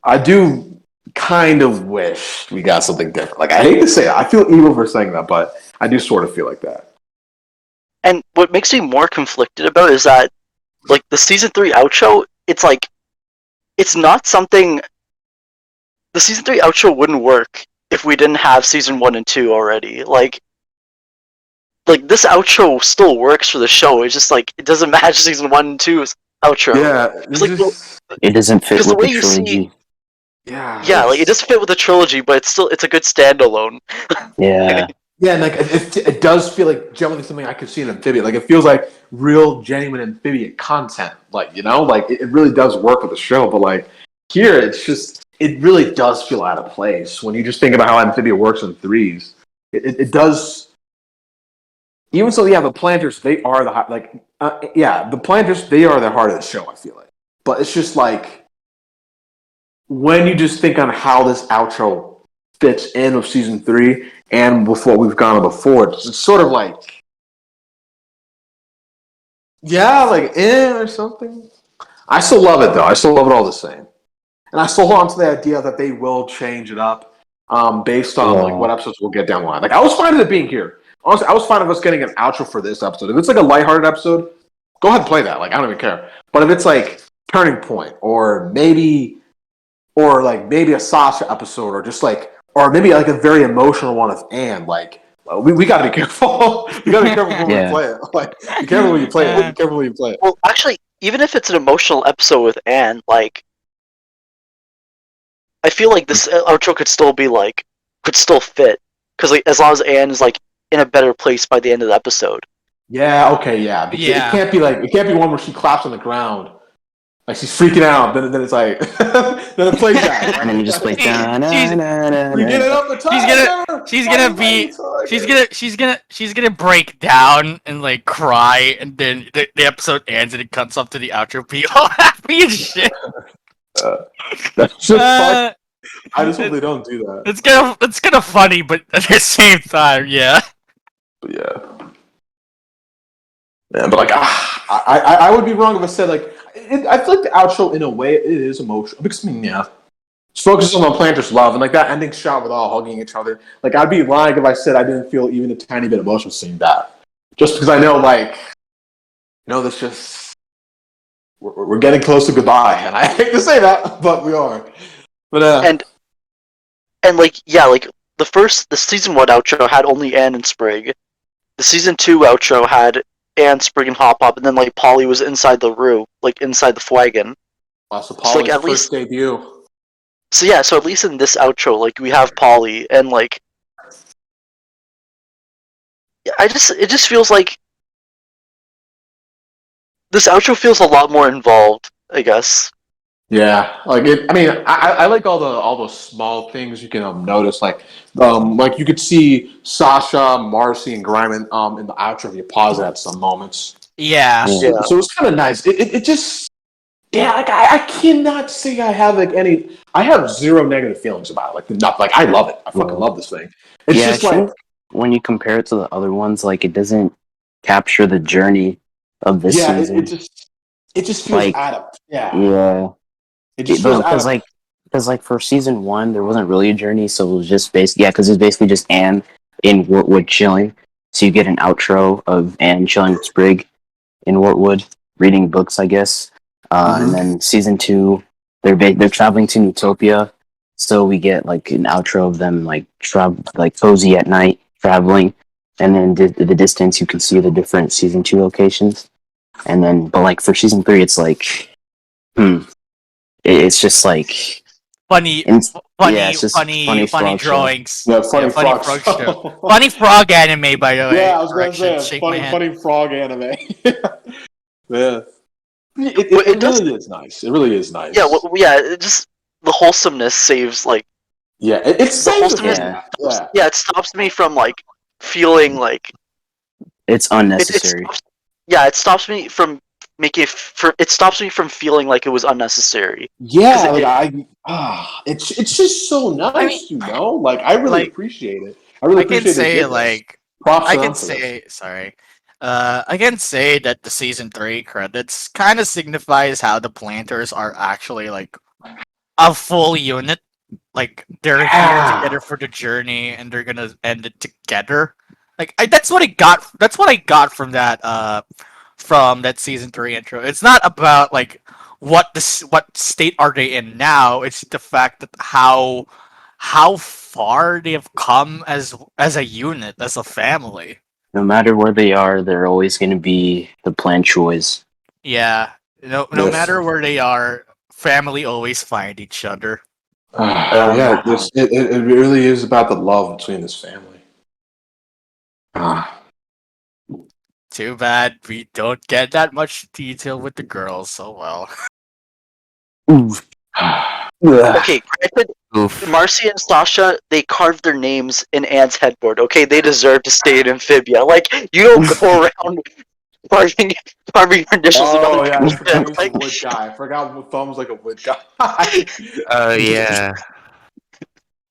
I do kind of wish we got something different. Like I hate to say it, I feel evil for saying that, but I do sort of feel like that. And what makes me more conflicted about is that like the season 3 outro, it's like it's not something the season 3 outro wouldn't work if we didn't have season 1 and 2 already. Like this outro still works for the show. It's just like it doesn't match season 1 and 2's outro. Yeah, It's like It doesn't fit because the with way the you trilogy. see, yeah, like it does fit with the trilogy, but it's a good standalone. Yeah. Yeah, and like it does feel like generally something I could see in Amphibia. Like it feels like real, genuine Amphibia content. Like like it really does work with the show. But like here, it's just it really does feel out of place when you just think about how Amphibia works in threes. It does. Even so, yeah, the planters they are the planters they are the heart of the show. I feel like, but it's just like when you just think on how this outro fits in with season 3 and with what we've gone before, it's sort of like, like or something. I still love it though. I still love it all the same, and I still hold on to the idea that they will change it up, based on like what episodes we'll get down the line. Like I was fine with it being here. Honestly, I was fine with us getting an outro for this episode. If it's like a lighthearted episode, go ahead and play that. Like I don't even care. But if it's like turning point or maybe a Sasha episode or maybe like a very emotional one of Anne, like we got to be careful. We got to be careful when we play it. Like be careful when you play it. Be careful when you play it. Well, actually, even if it's an emotional episode with Anne, like I feel like this outro could still fit because like as long as Anne is like in a better place by the end of the episode. Yeah. Okay. Yeah. Because it can't be one where she claps on the ground. Like she's freaking out, then it's like, then it plays that, right? And then you just play. She's gonna break down and like cry, and then the episode ends and it cuts up to the outro. Be all happy and shit. That's just fun. I just hope they don't do that. It's kind of funny, but at the same time, yeah. But yeah. Man, but like, I would be wrong if I said like, I feel like the outro in a way it is emotional because it focuses on the planters' love and like that ending shot with all hugging each other. Like I'd be lying if I said I didn't feel even a tiny bit emotional seeing that, just because I know this just we're getting close to goodbye, and I hate to say that, but we are. But and like the season 1 outro had only Anne and Sprig. The season 2 outro had Anne, Sprig, and Hop Hop, and then like Polly was inside the room, like inside the flagon. So Polly's at first least debut. So yeah, so at least in this outro, like we have Polly, and like it just feels like this outro feels a lot more involved, I guess. Yeah, like it. I mean, I like all those small things you can notice. Like you could see Sasha, Marcy, and Gryman in the outro if you pause it at some moments. Yeah. So it's kind of nice. It just like I cannot say I have like any. I have zero negative feelings about it. Like I love it. I fucking love this thing. It's just like when you compare it to the other ones, like it doesn't capture the journey of this season. It just feels like, out of yeah. It just feels out of because for season 1 there wasn't really a journey, so it was just because it's basically just Anne in Wartwood chilling. So you get an outro of Anne chilling with Sprig in Wartwood, reading books, I guess. And then season 2, they're traveling to Utopia, so we get like an outro of them like cozy at night traveling, and then the distance you can see the different season 2 locations, and then but like for season 3 it's like it's just like funny frog drawings. Yeah, funny frog show. Funny frog anime, by the way. Yeah, I was going to say funny frog anime. Yeah. It really is nice. It really is nice. Yeah, it just the wholesomeness saves like. Yeah, it saves the wholesomeness. Yeah, it stops me from like feeling like it's unnecessary. It stops me from it stops me from feeling like it was unnecessary. Yeah, it's just so nice, Like I really appreciate it. I can say that the season 3 credits kind of signifies how the planters are actually like a full unit. Like they're here together for the journey, and they're gonna end it together. Like that's what I got. That's what I got from that season 3 intro. It's not about like what state are they in now. It's the fact that how far they have come as a unit, as a family. No matter where they are, they're always going to be the planned choice. Yeah. No Yes. matter where they are, family always find each other. Yeah, it really is about the love between this family. Too bad we don't get that much detail with the girls so well. Okay, granted, Oof. Marcy and Sasha, they carved their names in Anne's headboard. Okay, they deserve to stay in Amphibia. Like, you don't go around carving your initials in Oh other yeah, I people's forgot head. he's Like, a wood guy. I forgot Thumb's like a wood guy. Yeah.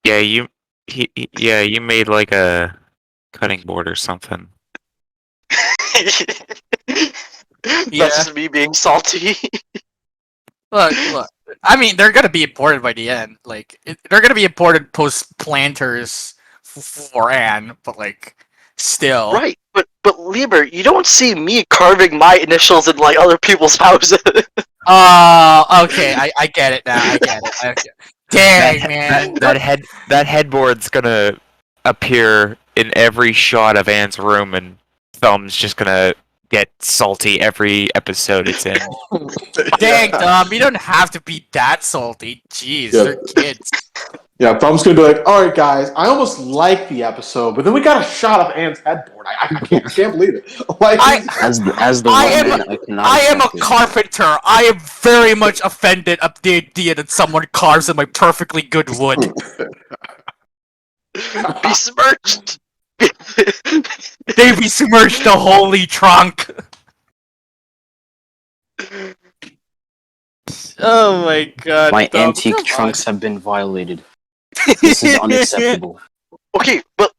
Yeah, you made like a cutting board or something. That's Yeah. just me being salty. Look. I mean, they're gonna be important by the end. Like, they're gonna be important post planters for Anne, but like, still. Right, but Lemur, you don't see me carving my initials in like other people's houses. Okay, I get it now. I get it. Okay. Dang, man. That headboard's gonna appear in every shot of Anne's room, and Thumb's just gonna get salty every episode it's in. Dang, Dom, you don't have to be that salty. Jeez, Yeah. they're kids. Yeah, Thumb's gonna be like, all right, guys, I almost like the episode, but then we got a shot of Anne's headboard. I can't believe it. Like, As the I one am- man, I cannot. I am a accept it. carpenter. I am very much offended at the idea that someone carves in my perfectly good wood. Besmirched. They besmirched the holy trunk. Oh my god. My Dom, antique come trunks on. have been violated. This is unacceptable. Okay, but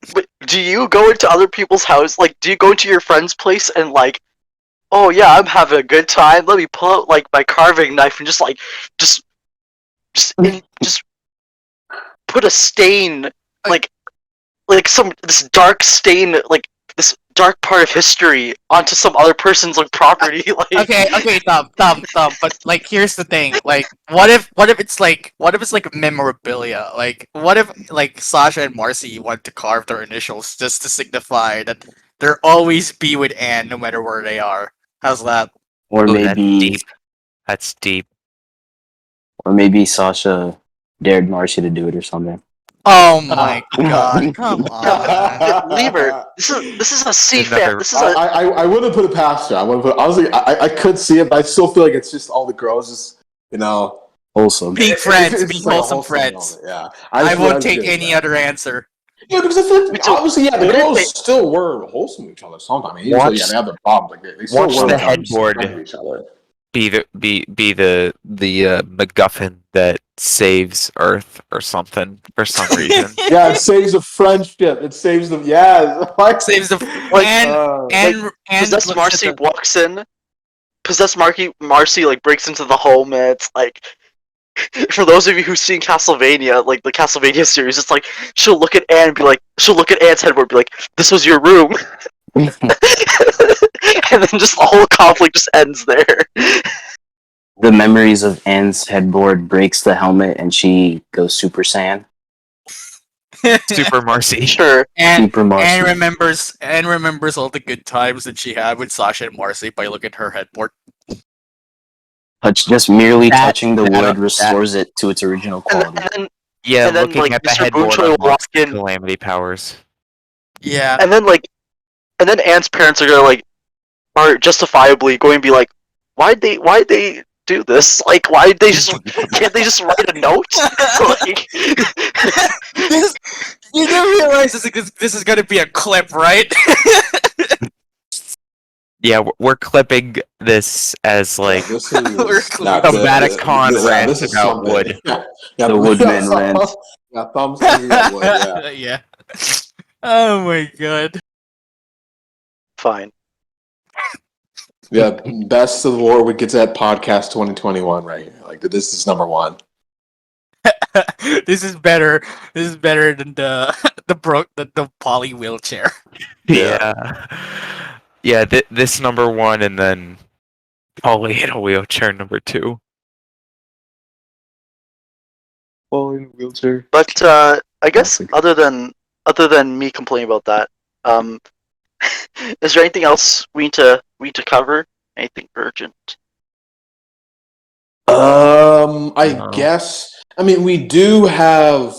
do you go into other people's house? Like, do you go into your friend's place and like, oh yeah, I'm having a good time. Let me pull out like my carving knife and just put a stain like this dark stain, like this dark part of history onto some other person's like property. Like, Okay, Dom, but like here's the thing. Like what if it's like memorabilia? Like what if like Sasha and Marcy want to carve their initials just to signify that they'll always be with Anne no matter where they are? How's that? Or Ooh, that's maybe, deep. That's deep. or maybe Sasha dared Marcy to do it or something. Oh my god, come on. Lemur, this is a C fan. Another- This is a I wouldn't put it past her. Honestly, I could see it, but I still feel like it's just all the girls, just Wholesome. Being friends, it's being just like a wholesome wholesome friends. moment, Yeah, I just- won't just take get any that. other answer. Yeah, because I feel like, So, obviously, yeah, the wouldn't girls they- still were wholesome to each other sometimes. I mean, usually, yeah, they have their problems. Like they still Watch were the like, headboard. respecting each other. Be the MacGuffin that saves Earth or something for some reason. Yeah, it saves the friendship. It saves them. Yeah, like Saves the Like, and Possessed looks at Marcy the- walks in. Possessed Marcy like breaks into the home, and it's like, for those of you who've seen Castlevania, like the Castlevania series, it's like she'll look at Anne and be like, she'll look at Anne's headboard and be like, "This was your room," and then just the whole conflict just ends there. The memories of Anne's headboard breaks the helmet and she goes Super Saiyan. Super Marcy. Sure. and Super Marcy. and remembers all the good times that she had with Sasha and Marcy by looking at her headboard. Just merely That- touching the that- wood restores it to its original And quality. then, Yeah, And then, looking like, at the Mr. headboard Boonchoy will unlocks walk in- calamity powers. Yeah. and then Anne's parents are gonna are justifiably going to be like, why'd they do this? Like, can't they just write a note? Like, This, you do realize this is gonna be a clip, right? Yeah, we're clipping this as like this is We're not thematic con this rant is about something. wood. Yeah, The Woodman rant. Yeah, thumbs thinking about wood. Yeah. Yeah. Oh my god. fine. Yeah, best of the Wartwood Gazette podcast 2021 right here. Like this is number one. This is better. This is better than the poly wheelchair. Yeah. Yeah, this number one, and then Polly in a wheelchair number two. Falling in a wheelchair. But I guess Classic. other than me complaining about that, is there anything else we need to cover? Anything urgent? I No. guess. I mean, we do have.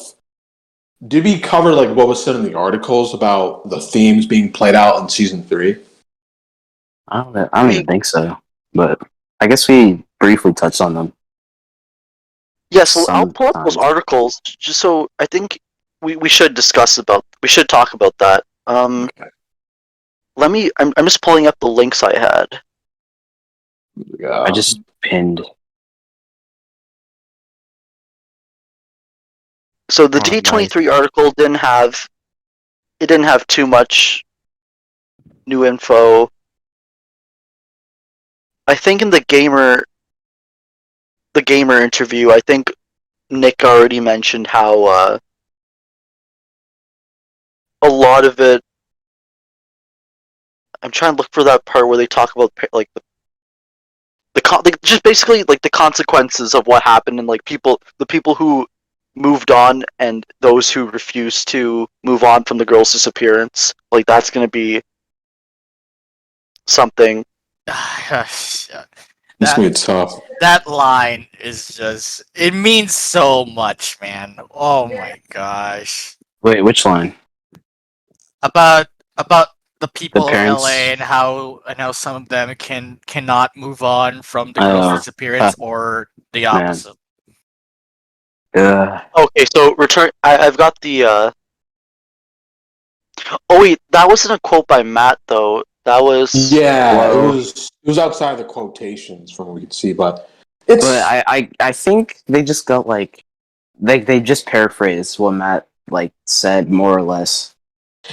Did we cover like what was said in the articles about the themes being played out in season 3? I don't even think so. But I guess we briefly touched on them. Yes, I'll pull up those Sometimes. articles just so I think we should talk about that. Okay. I'm just pulling up the links I had. I just pinned. So the Oh, D23 article didn't have too much new info. I think in the gamer interview, I think Nick already mentioned how a lot of it. I'm trying to look for that part where they talk about like just basically like the consequences of what happened and like the people who moved on and those who refused to move on from the girl's disappearance. Like that's gonna be something. It's gonna be tough. That line is just, it means so much, man. Oh my gosh. Wait, which line? About the people of parents? LA and how some of them cannot move on from the Oh, girl's disappearance or the opposite. Okay, so return. I've got the. Oh wait, that wasn't a quote by Matt though. That was. Yeah, Well- it was outside the quotations from what we could see, but it's. But I think they just got like they just paraphrased what Matt like said more or less.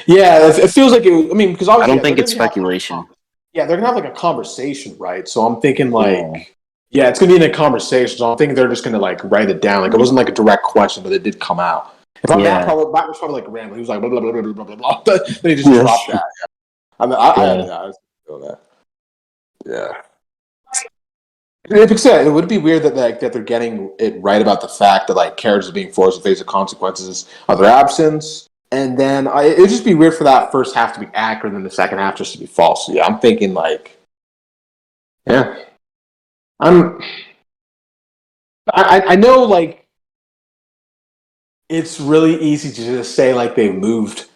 Yeah, it feels like it. I mean, because I don't think it's speculation. Yeah, they're gonna have like a conversation, right? So I'm thinking like, yeah, it's gonna be in a conversation. So I'm thinking they're just gonna like write it down. Like it wasn't like a direct question, but it did come out. If I'm Yeah. Matt was probably like rambling. He was like blah blah blah blah blah blah blah. Then he just dropped that. I mean, I was feel that. Yeah. It would be weird that they're getting it right about the fact that like characters are being forced to face the consequences of their absence, and then it'd just be weird for that first half to be accurate and then the second half just to be false. So, yeah, I'm thinking like, yeah, I know like it's really easy to just say like they moved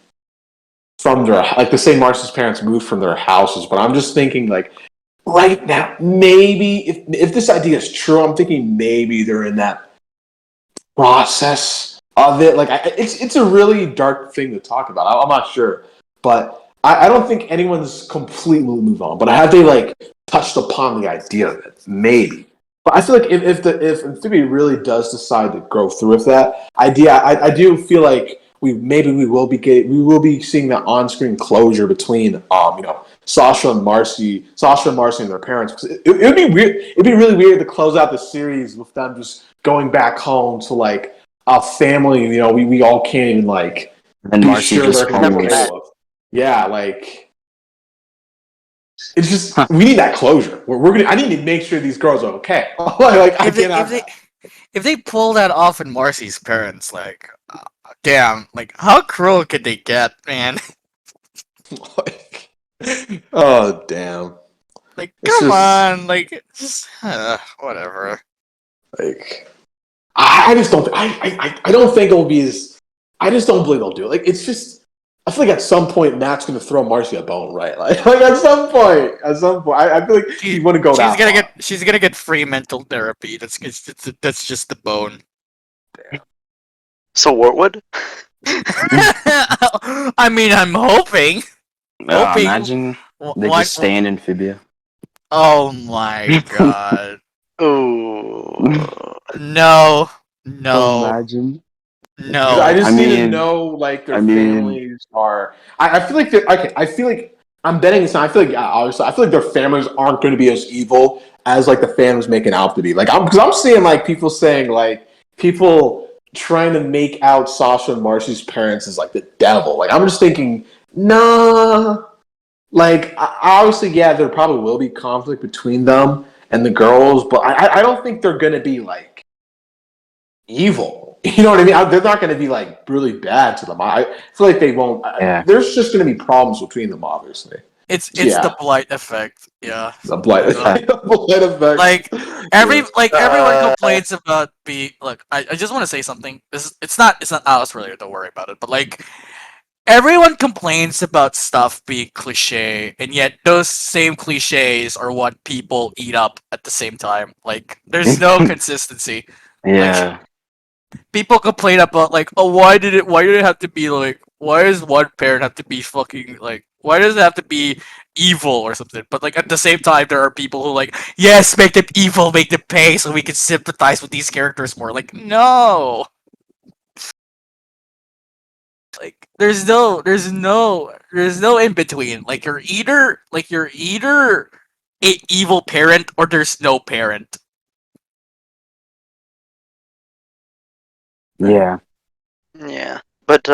from their like to say Marcy's parents moved from their houses, but I'm just thinking like. Right now, maybe if this idea is true, I'm thinking maybe they're in that process of it. Like, it's a really dark thing to talk about. I'm not sure, but I don't think anyone's completely moved on. But have they like touched upon the idea of it? Maybe. But I feel like if Amphibia really does decide to go through with that idea, I do feel like we will be seeing that on-screen closure between Sasha and Marcy and their parents. It would be weird. It'd be really weird to close out the series with them just going back home to like a family. We all can't even like And be Marcy sure just they're gonna be homeless. okay with. Yeah, like it's just we need that closure. I need to make sure these girls are okay. like I cannot. If they pull that off in Marcy's parents, like, damn, like how cruel could they get, man? Like, oh damn! Like, It's come just- on, like, just whatever. Like, I just don't. I don't think it'll be as. I just don't believe they'll do it. Like, it's just. I feel like at some point Matt's going to throw Marcy a bone, right? Like at some point, I feel like he wouldn't go that far. She's gonna get free mental therapy. That's just the bone. So Wartwood. I mean, I'm hoping. Hoping- Imagine they What? just stay in Amphibia. Oh my god. Oh. No. Imagine. No. I just I need to mean- know like their I mean- families are. I feel like they're okay. I feel like I'm betting this. I feel like obviously I feel like their families aren't going to be as evil as like the fans making out to be. Like I'm seeing like people saying like people trying to make out Sasha and Marcy's parents as like the devil. Like I'm just thinking, nah. Like obviously, yeah, there probably will be conflict between them and the girls, but I don't think they're going to be like evil. You know what I mean? They're not going to be like really bad to them. I feel like they won't. Yeah. There's just going to be problems between them, obviously. It's Yeah. the blight effect. Yeah. The blight, Uh, blight effect. like Yeah. everyone complains about being look. I just want to say something. It's not Alice related. Don't worry about it. But like everyone complains about stuff being cliche, and yet those same cliches are what people eat up at the same time. Like there's no consistency. Yeah. People complain about like, oh, why did it have to be like, why does one parent have to be fucking like, why does it have to be evil or something? But like at the same time, there are people who like, yes, make them evil, make them pay, so we can sympathize with these characters more. Like, no, like there's no in between. Like you're either a evil parent or there's no parent. Yeah. Yeah, but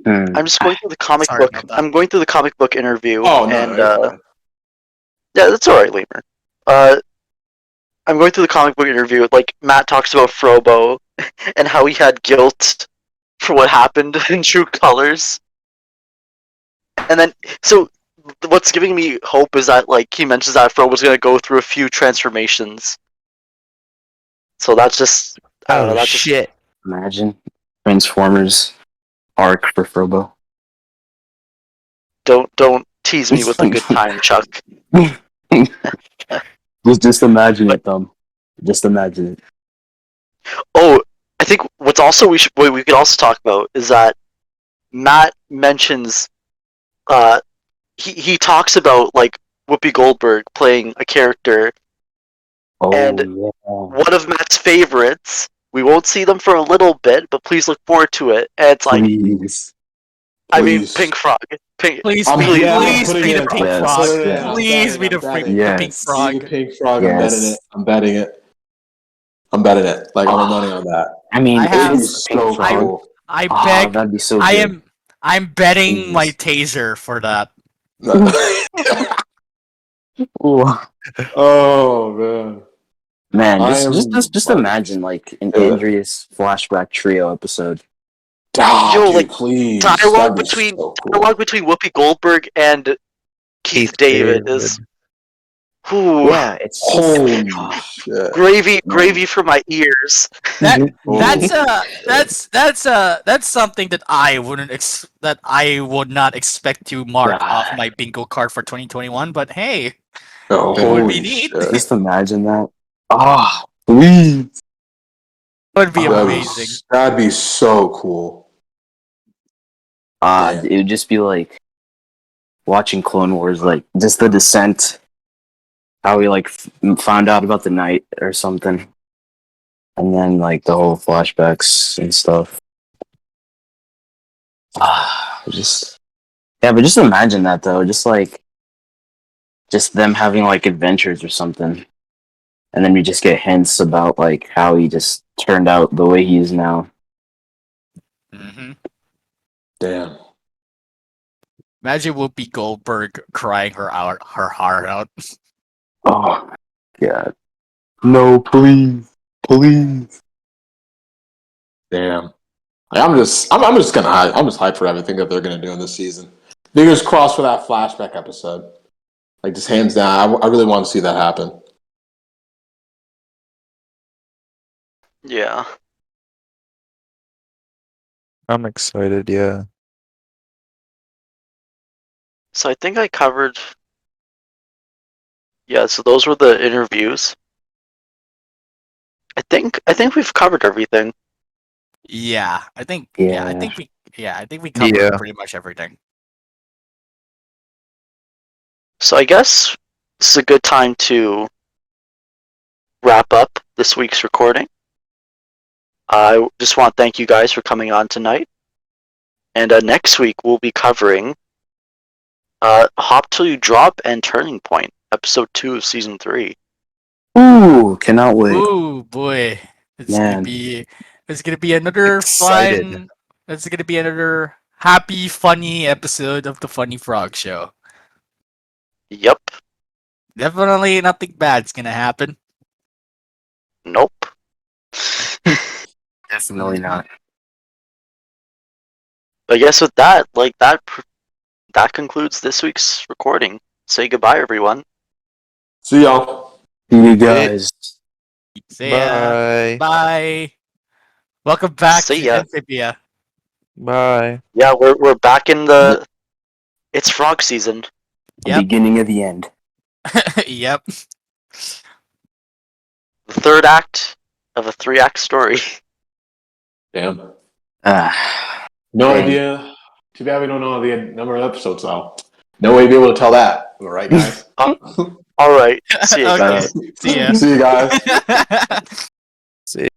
Mm. I'm just going through the comic Sorry book. about that. I'm going through the comic book interview, Oh no, and you're fine. yeah, that's all right, Lemur. I'm going through the comic book interview. Like Matt talks about Frobo and how he had guilt for what happened in True Colors, and then so what's giving me hope is that like he mentions that Frobo's gonna go through a few transformations. So that's just I don't know. That's just shit! Imagine Transformers arc for Frobo. don't tease me with a good time, Chuck. Just imagine it, Thumb. Just imagine it. Oh, I think what's also what we could also talk about is that Matt mentions he talks about like Whoopi Goldberg playing a character, Oh, and yeah. one of Matt's favorites. We won't see them for a little bit, but please look forward to it. And it's like, Please. I mean, Please. Pink Frog. Pink. Please, I'm please, please please be the in. pink Yes, frog. Put it in. I'm Please be betting, the I'm betting. pink Yes. frog. Be the pink frog. Yes. I'm betting it. I'm betting it. Like all my money on that. I mean, I if have- it's the pink so frog, cool. I ah, beg. that'd be so I good. I'm betting my Jesus. taser for that. Ooh. Oh man. Man, I am just like- imagine like an Yeah. Andrias flashback trio episode. Ah, Yo, dude, like, please. dialogue That'd be between so cool. dialogue between Whoopi Goldberg and Keith David is whew, Yeah, it's just Holy shit. gravy for my ears. That Oh. that's something that I would not expect to mark God. off my bingo card for 2021. But hey, Oh, It would be holy neat. shit. Just imagine that. Ah, please. it would be Ah. amazing. That'd be so cool. Yeah. It would just be like watching Clone Wars, like just the descent, how we like found out about the night or something, and then like the whole flashbacks and stuff. Just yeah, but just imagine that though, just them having like adventures or something, and then we just get hints about like how he just turned out the way he is now. hmm Damn. Imagine Whoopi Goldberg crying her heart out. Oh God, no, please, please. Damn. Like, I'm just hyped for everything that they're gonna do in this season. Fingers crossed for that flashback episode. Like just hands down, I really want to see that happen. Yeah. I'm excited. Yeah. So I think I covered. Yeah. So those were the interviews. I think we've covered everything. Yeah, I think we covered Yeah. pretty much everything. So I guess this is a good time to wrap up this week's recording. I just want to thank you guys for coming on tonight. And next week we'll be covering Hop Till You Drop and Turning Point, episode 2 of season 3. Ooh, cannot wait. Ooh boy, it's Man. gonna be another Excited. fun. It's gonna be another happy, funny episode of the Funny Frog Show. Yep. Definitely nothing bad's gonna happen. Nope. Definitely not. I guess with that, that concludes this week's recording. Say goodbye, everyone. See y'all. You guys. See ya. Bye. Bye. Welcome back See to ya. Amphibia. Bye. Yeah, we're back in the. It's frog season. The Yep. beginning of the end. Yep. The third act of a 3-act story. Damn. Ah. No Dang. idea. Too bad we don't know the number of episodes now. No way to be able to tell that. Am I right, guys? All right. See you Okay. guys. See ya. See you guys.